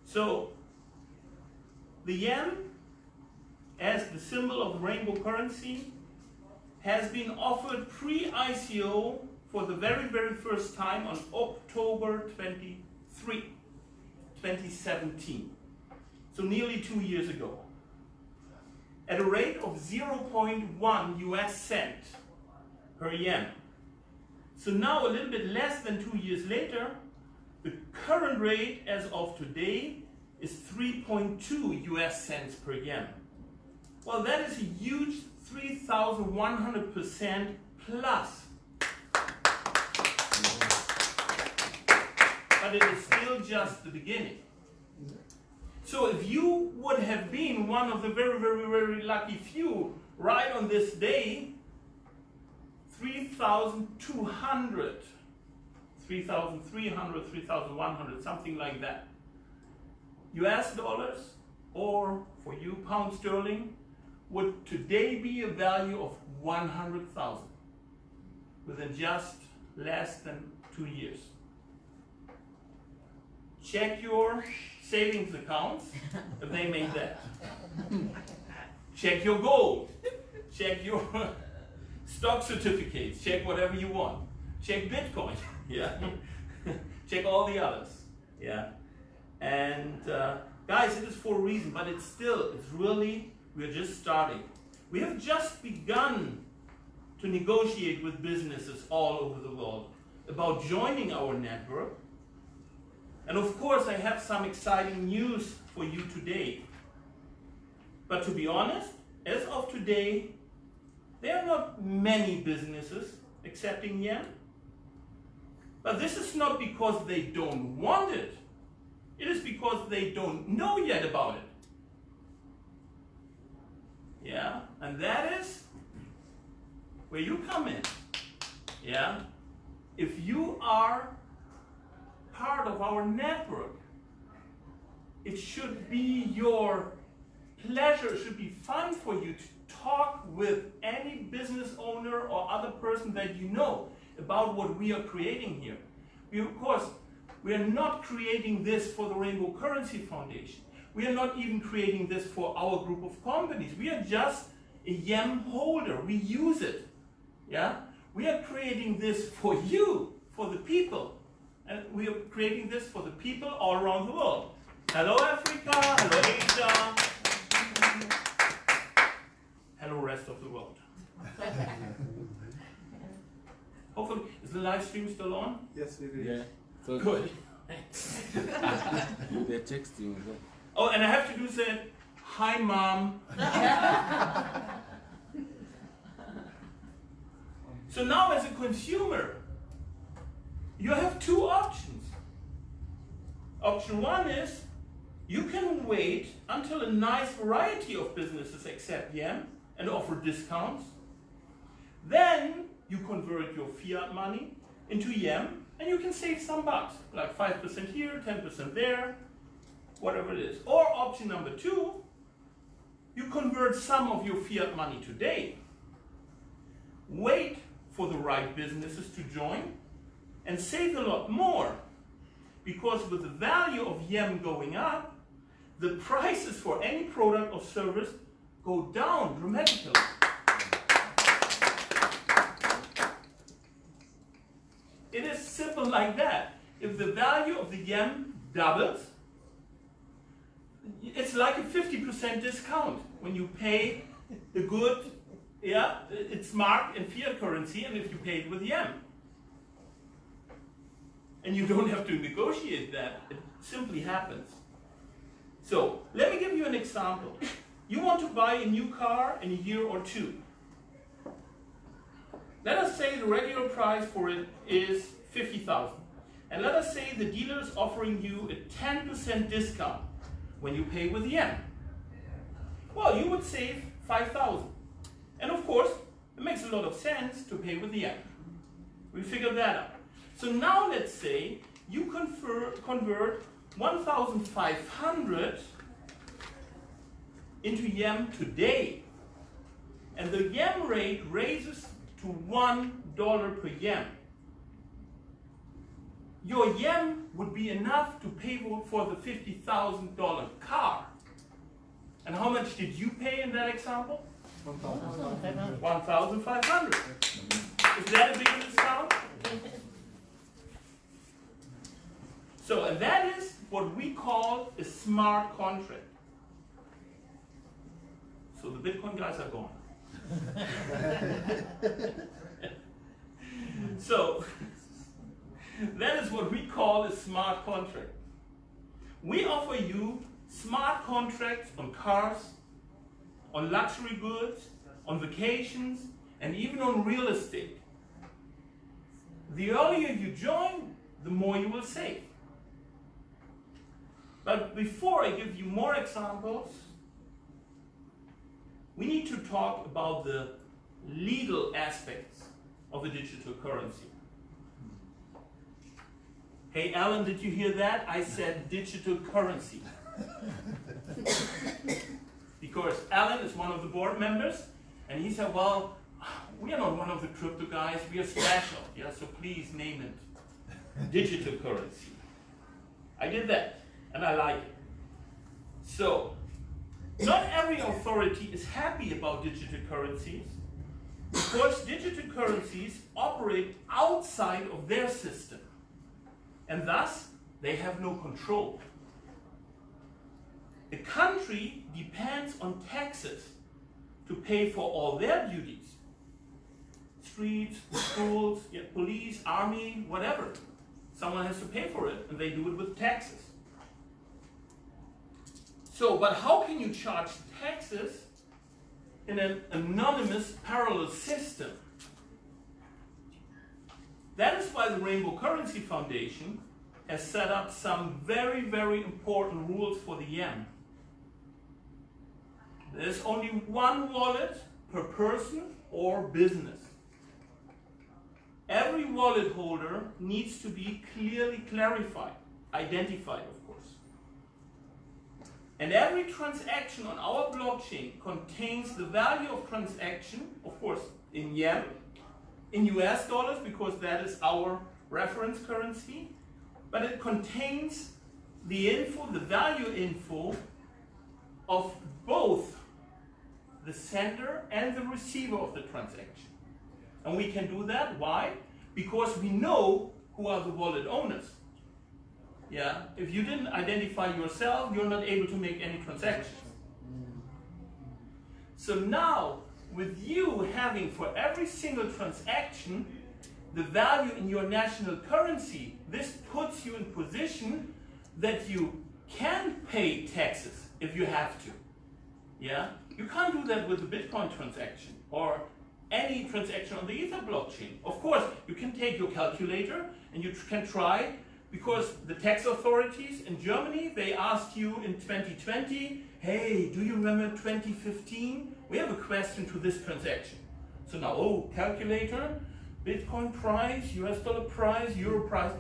So the yen, as the symbol of rainbow currency, has been offered pre-ICO for the very, very first time on October 23, 2017. So nearly 2 years ago. At a rate of 0.1 US cent per yen. So now a little bit less than 2 years later, the current rate as of today is 3.2 US cents per yen. Well, that is a huge 3,100% plus. But it is still just the beginning. So if you would have been one of the very, very, very lucky few right on this day, 3,200, 3,300, 3,100, something like that, US dollars, or for you pound sterling, would today be a value of 100,000 within just less than 2 years. Check your savings accounts if they made that. Check your gold. Check your stock certificates. Check whatever you want. Check Bitcoin. Yeah. Check all the others. Yeah. And guys, it is for a reason, but it's really, we're just starting. We have just begun to negotiate with businesses all over the world about joining our network. And of course, I have some exciting news for you today. But to be honest, as of today, there are not many businesses accepting Yam. But this is not because they don't want it. It is because they don't know yet about it. Yeah, and that is where you come in. Yeah, if you are part of our network, it should be your pleasure, it should be fun for you to talk with any business owner or other person that you know about what we are creating here. Of course, we are not creating this for the Rainbow Currency Foundation. We are not even creating this for our group of companies. We are just a Yam holder. We use it. Yeah? We are creating this for you, for the people. And we are creating this for the people all around the world. Hello Africa, hello Asia. Hello rest of the world. Hopefully, is the live stream still on? Yes, we will. Yeah. So Good. they're texting. Oh, and I have to do that. Hi, Mom. So now as a consumer, you have two options. Option one is you can wait until a nice variety of businesses accept Yam and offer discounts. Then you convert your fiat money into Yam and you can save some bucks, like 5% here, 10% there, whatever it is. Or option number two, you convert some of your fiat money today, wait for the right businesses to join, and save a lot more, because with the value of Yam going up, the prices for any product or service go down dramatically. It is simple like that. If the value of the Yam doubles, it's like a 50% discount when you pay the good, yeah, it's marked in fiat currency, and if you pay it with Yam. And you don't have to negotiate that, it simply happens. So, let me give you an example. You want to buy a new car in a year or two. Let us say the regular price for it is $50,000. And let us say the dealer is offering you a 10% discount when you pay with Yam. Well, you would save $5,000. And of course, it makes a lot of sense to pay with Yam. We figured that out. So now let's say you convert 1,500 into Yam today. And the Yam rate raises to $1 per Yam. Your Yam would be enough to pay for the $50,000 car. And how much did you pay in that example? 1,500. Is that a bigger discount? So, and that is what we call a smart contract. So the Bitcoin guys are gone. So, that is what we call a smart contract. We offer you smart contracts on cars, on luxury goods, on vacations, and even on real estate. The earlier you join, the more you will save. But before I give you more examples, we need to talk about the legal aspects of a digital currency. Hey Alan, did you hear that? I said digital currency. Because Alan is one of the board members, and he said, well, we are not one of the crypto guys, we are special, yeah, so please name it digital currency. I did that, and I like it. So, not every authority is happy about digital currencies, because digital currencies operate outside of their system, and thus they have no control. The country depends on taxes to pay for all their duties. Streets, schools, police, army, whatever. Someone has to pay for it, and they do it with taxes. So, but how can you charge taxes in an anonymous parallel system? That is why the Rainbow Currency Foundation has set up some very, very important rules for the yen. There's only one wallet per person or business. Every wallet holder needs to be clearly clarified, identified, of course. And every transaction on our blockchain contains the value of transaction, of course, in yen, in US dollars, because that is our reference currency, but it contains the info, the value info of both the sender and the receiver of the transaction. And we can do that, why? Because we know who are the wallet owners. Yeah, if you didn't identify yourself, you're not able to make any transactions. So now, with you having for every single transaction the value in your national currency, this puts you in position that you can pay taxes if you have to. Yeah, you can't do that with a Bitcoin transaction or any transaction on the Ether blockchain. Of course, you can take your calculator and you can try, because the tax authorities in Germany, they asked you in 2020, hey, do you remember 2015? We have a question to this transaction. So now, oh, calculator, Bitcoin price, US dollar price, Euro price.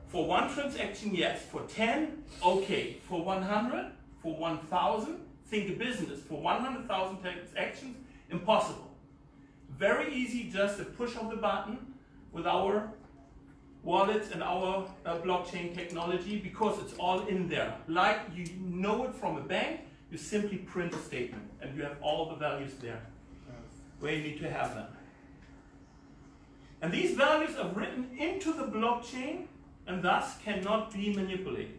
For one transaction, yes. For 10, okay. For 100, for 1,000, think a business. For 100,000 transactions, impossible. Very easy, just a push of the button with our wallets and our blockchain technology, because it's all in there. Like you know it from a bank, you simply print a statement and you have all the values there where you need to have them. And these values are written into the blockchain and thus cannot be manipulated.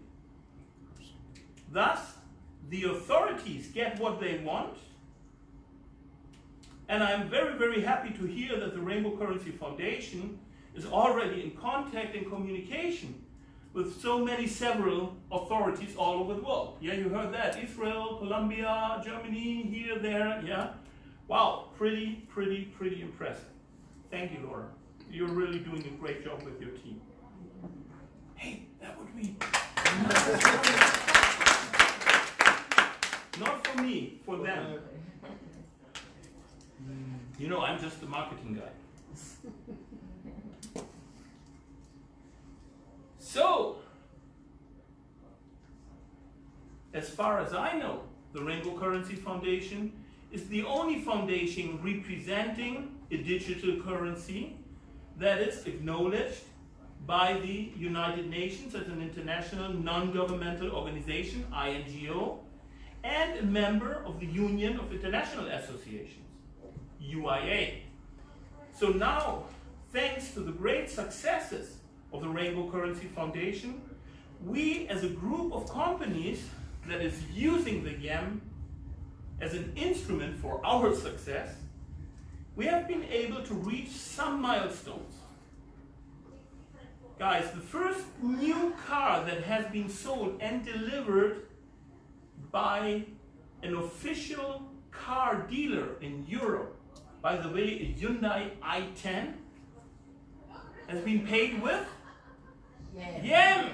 Thus, the authorities get what they want, and I'm very, very happy to hear that the Rainbow Currency Foundation is already in contact and communication with so many several authorities all over the world. Yeah, you heard that. Israel, Colombia, Germany, here, there, yeah. Wow, pretty impressive. Thank you, Laura. You're really doing a great job with your team. Hey, that would be... Not for me, for them. You know, I'm just the marketing guy. So, as far as I know, the Rainbow Currency Foundation is the only foundation representing a digital currency that is acknowledged by the United Nations as an international non-governmental organization, INGO, and a member of the Union of International Associations, UIA. So now, thanks to the great successes of the Rainbow Currency Foundation, we as a group of companies that is using the yen as an instrument for our success, we have been able to reach some milestones. Guys, the first new car that has been sold and delivered by an official car dealer in Europe, by the way, a Hyundai i10, has been paid with yen.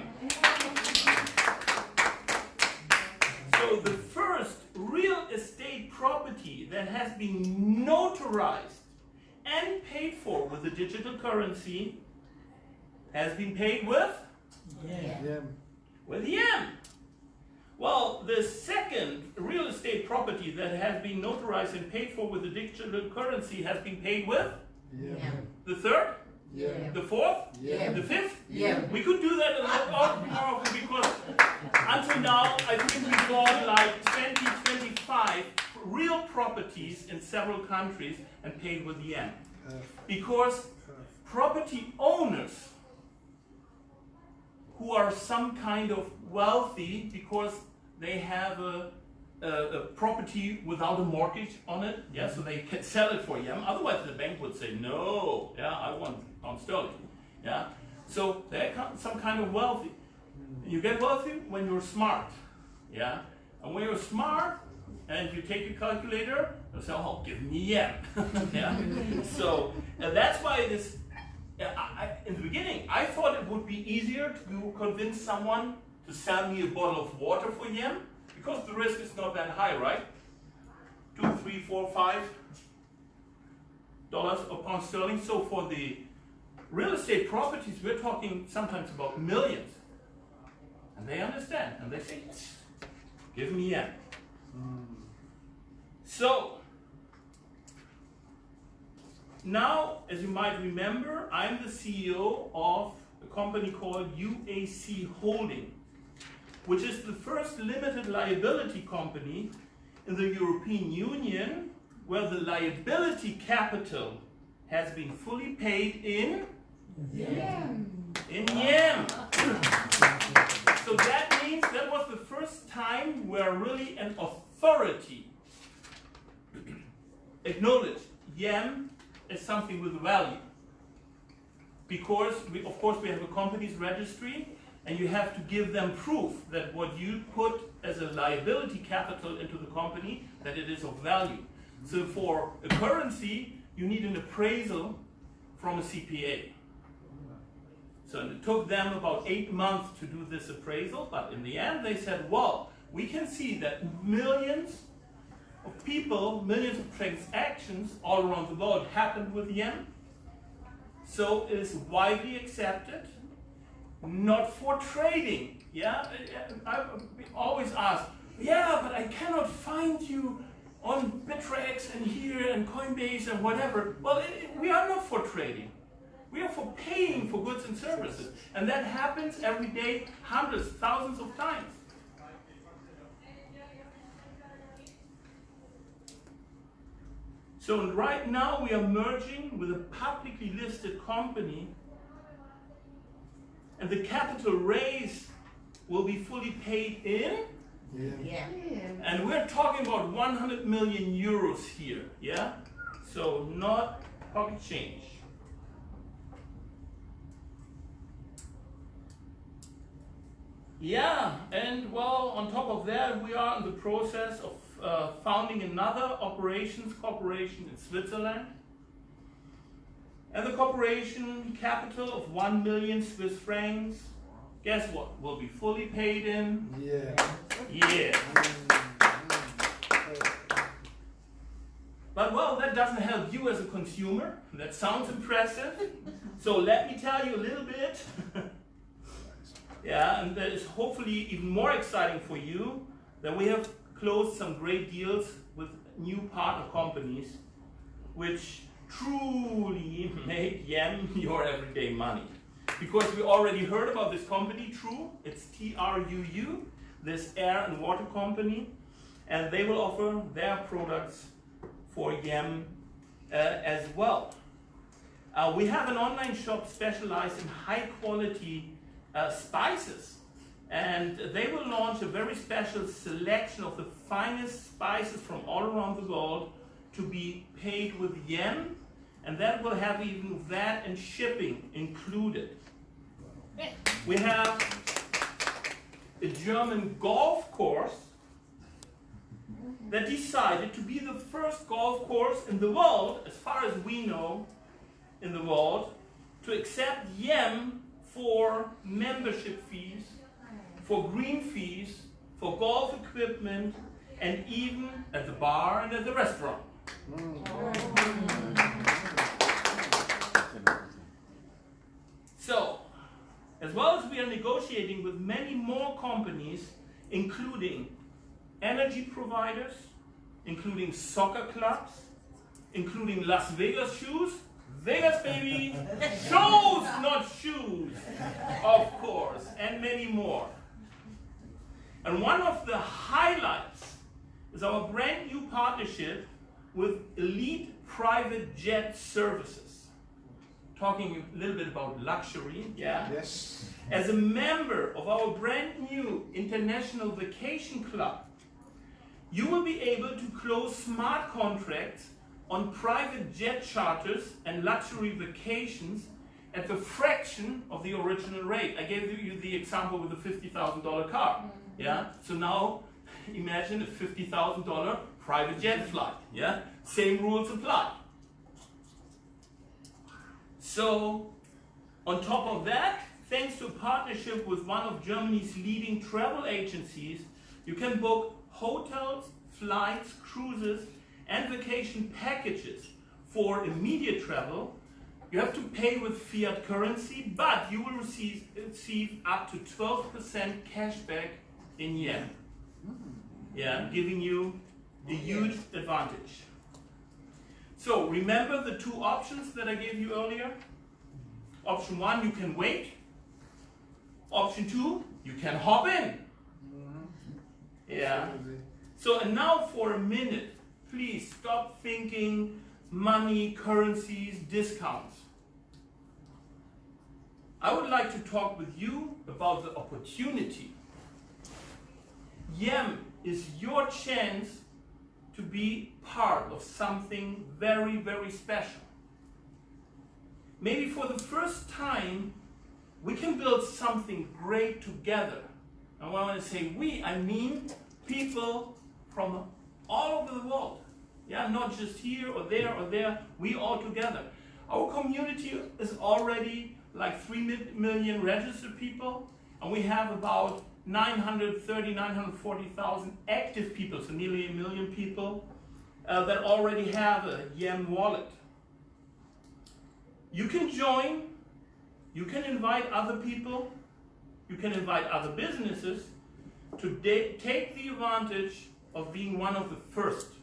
So the first real estate property that has been notarized and paid for with a digital currency has been paid with yen. Well, the second real estate property that has been notarized and paid for with a digital currency has been paid with the third, the fourth, the fifth. We could do that a lot more often because until now I think we bought like 20, 25 real properties in several countries and paid with yen. Because property owners who are some kind of wealthy because they have a property without a mortgage on it, so they can sell it for yen. Otherwise, the bank would say, no, I want pound sterling, So they're some kind of wealthy. You get wealthy when you're smart, And when you're smart and you take your calculator, you say, oh, give me yen, So that's why this. In the beginning, I thought it would be easier to convince someone to sell me a bottle of water for yen, because the risk is not that high, right? $2, $3, $4, $5 a pound sterling. So for the real estate properties, we're talking sometimes about millions. And they understand, and they say, yes, give me yen. So, now, as you might remember, I'm the CEO of a company called UAC Holding, which is the first limited liability company in the European Union where the liability capital has been fully paid in yen. So that means that was the first time where really an authority acknowledged yen is something with value, because of course we have a company's registry, and you have to give them proof that what you put as a liability capital into the company, that it is of value. So for a currency, you need an appraisal from a CPA. So it took them about 8 months to do this appraisal, but in the end they said, well, we can see that millions of people, millions of transactions all around the world happen with yen. So it is widely accepted, not for trading. I always ask, but I cannot find you on Bittrex and here and Coinbase and whatever. Well, we are not for trading. We are for paying for goods and services. And that happens every day, hundreds, thousands of times. So right now we are merging with a publicly listed company, and the capital raise will be fully paid in. And we're talking about 100 million euros here, So not pocket change. And well, on top of that, we are in the process of founding another operations corporation in Switzerland. And the corporation capital of 1 million Swiss francs, guess what, will be fully paid in? But well, that doesn't help you as a consumer. That sounds impressive. So let me tell you a little bit. And that is hopefully even more exciting for you, that we have closed some great deals with new partner companies, which truly make yen your everyday money. Because we already heard about this company, True, it's TRUU, this air and water company, and they will offer their products for yen as well. We have an online shop specialized in high quality spices, and they will launch a very special selection of the finest spices from all around the world to be paid with yen, and that will have even VAT and shipping included. We have a German golf course that decided to be the first golf course in the world, as far as we know, in the world, to accept YEM for membership fees, for green fees, for golf equipment, and even at the bar and at the restaurant. So, as well as we are negotiating with many more companies, including energy providers, including soccer clubs, including Las Vegas shoes, Vegas baby, shows, not shoes, of course, and many more. And one of the highlights is our brand new partnership with Elite Private Jet Services. Talking a little bit about luxury, yeah? Yes. As a member of our brand new International Vacation Club, you will be able to close smart contracts on private jet charters and luxury vacations at the fraction of the original rate. I gave you the example with the $50,000 car. Yeah? So now imagine a $50,000 private jet flight. Yeah? Same rules apply. So on top of that, thanks to a partnership with one of Germany's leading travel agencies, you can book hotels, flights, cruises, and vacation packages for immediate travel. You have to pay with fiat currency, but you will receive up to 12% cashback in yen. Yeah, giving you a huge advantage. So remember the two options that I gave you earlier? Option 1, you can wait. Option 2, you can hop in. Yeah. So and now for a minute, please stop thinking money, currencies, discounts. I would like to talk with you about the opportunity. YEM is your chance to be part of something very, very special. Maybe for the first time, we can build something great together. And when I say we, I mean people from all over the world. Yeah, not just here or there, we all together. Our community is already like 3 million registered people, and we have about 940,000 active people, so nearly 1 million people that already have a YEM wallet. You can join, you can invite other people, you can invite other businesses to take the advantage of being one of the first.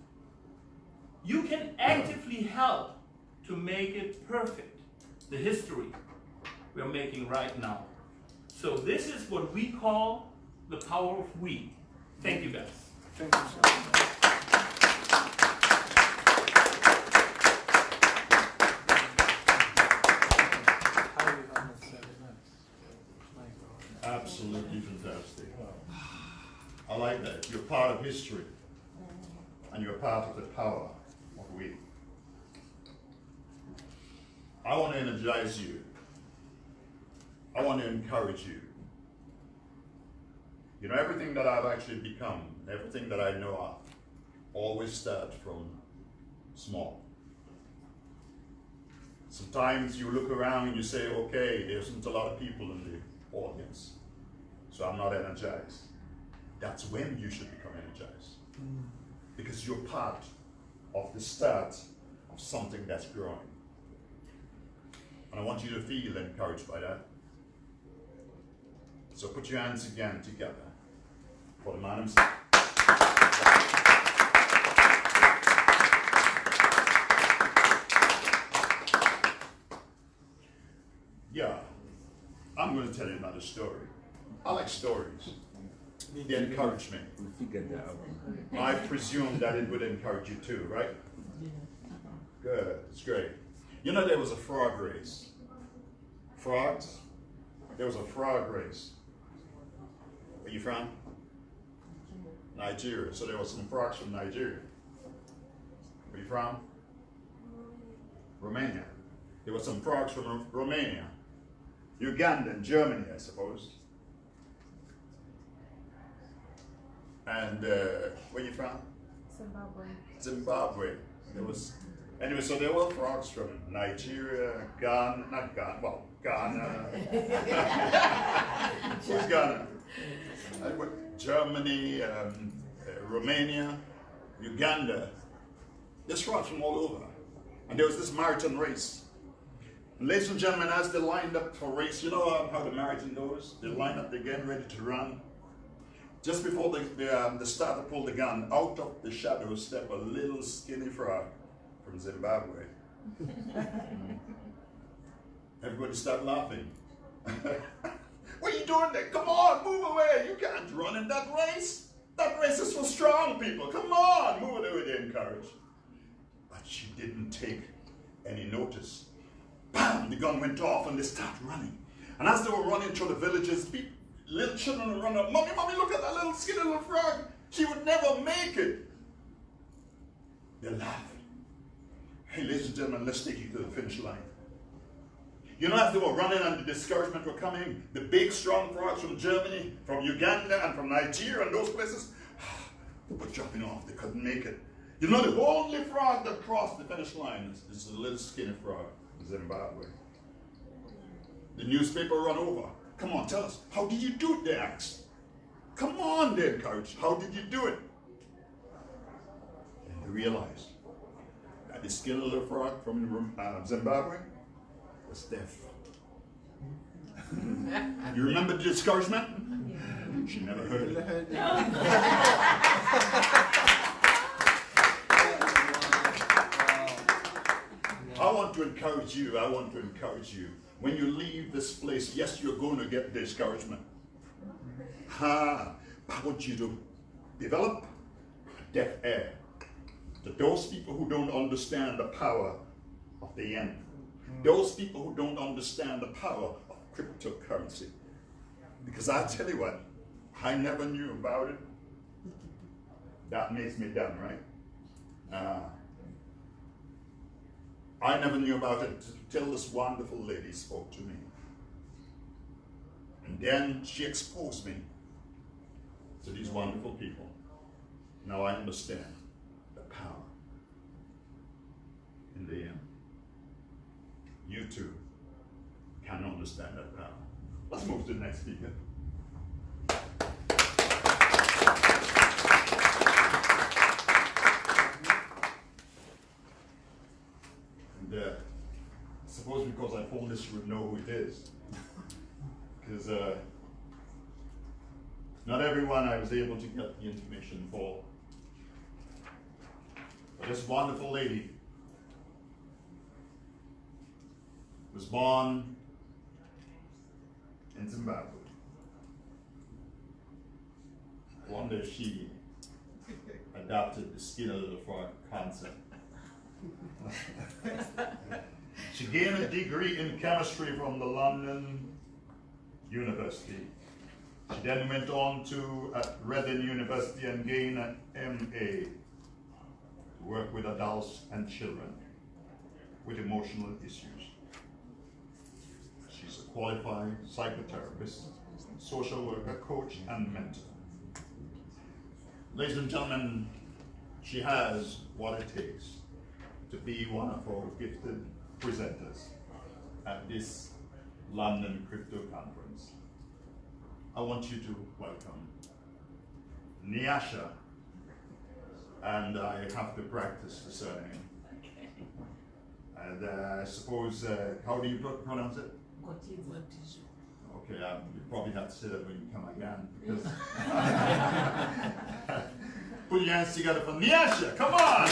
You can actively help to make it perfect, the history we are making right now. So this is what we call the power of we. Thank you guys. Thank you so much. Absolutely fantastic. I like that. You're part of history. And you're part of the power of we. I want to energize you. I want to encourage you. You know, everything that I've actually become, everything that I know of, always starts from small. Sometimes you look around and you say, okay, there isn't a lot of people in the audience, so I'm not energized. That's when you should become energized. Because you're part of the start of something that's growing. And I want you to feel encouraged by that. So put your hands again together for the man himself. Yeah, I'm going to tell you another story. I like stories. They encourage me. I presume that it would encourage you too, right? Good, it's great. You know, there was a frog race. Frogs? There was a frog race. Where you from? Nigeria. So there were some frogs from Nigeria. Where you from? Romania. There were some frogs from Romania. Uganda and Germany, I suppose. And where you from? Zimbabwe. There was anyway. So there were frogs from Nigeria, Ghana, not Ghana. Well, Ghana. Who's Ghana? Germany, Romania, Uganda. There's frogs from all over. And there was this marathon race. And ladies and gentlemen, as they lined up for race, you know how the marathon goes? They line up, they're getting ready to run. Just before the starter pulled the gun, out of the shadows stepped a little skinny frog from Zimbabwe. Everybody started laughing. What are you doing there? Come on, move away. You can't run in that race. That race is for strong people. Come on, move away, they encouraged. But she didn't take any notice. Bam! The gun went off and they started running. And as they were running through the villages, little children would run up, Mommy, Mommy, look at that little skinny little frog. She would never make it. They laughed. Hey, ladies and gentlemen, let's take you to the finish line. You know, as they were running and the discouragement were coming, the big, strong frogs from Germany, from Uganda, and from Nigeria and those places, they were dropping off. They couldn't make it. You know, the only frog that crossed the finish line is the little skinny frog in Zimbabwe. The newspaper ran over. Come on, tell us, how did you do it, they asked. Come on, they encouraged. How did you do it? And they realized that the skinny little frog from Zimbabwe was deaf. You remember the discouragement? Yeah. She never heard it. I want to encourage you. I want to encourage you. When you leave this place, yes, you're going to get discouragement. I want you to develop a deaf ear to those people who don't understand the power of the end. Those people who don't understand the power of cryptocurrency. Because I tell you what, I never knew about it. That makes me dumb, right? I never knew about it until this wonderful lady spoke to me. And then she exposed me to these wonderful people. Now I understand the power in the end. You too can understand that power. Let's move to the next speaker. And I suppose because I told this, you would know who it is. Because not everyone I was able to get the information for. But this wonderful lady was born in Zimbabwe. One day she adopted the skin of the frog concept. She gained a degree in chemistry from the London University. She then went on to Reading University and gained an MA to work with adults and children with emotional issues. She's a qualified psychotherapist, social worker, coach, and mentor. Ladies and gentlemen, she has what it takes to be one of our gifted presenters at this London Crypto Conference. I want you to welcome Nyasha, and I have to practice the surname. And I suppose, how do you pronounce it? Okay, you probably have to say that when you come again, because put your hands together for Nyasha, come on!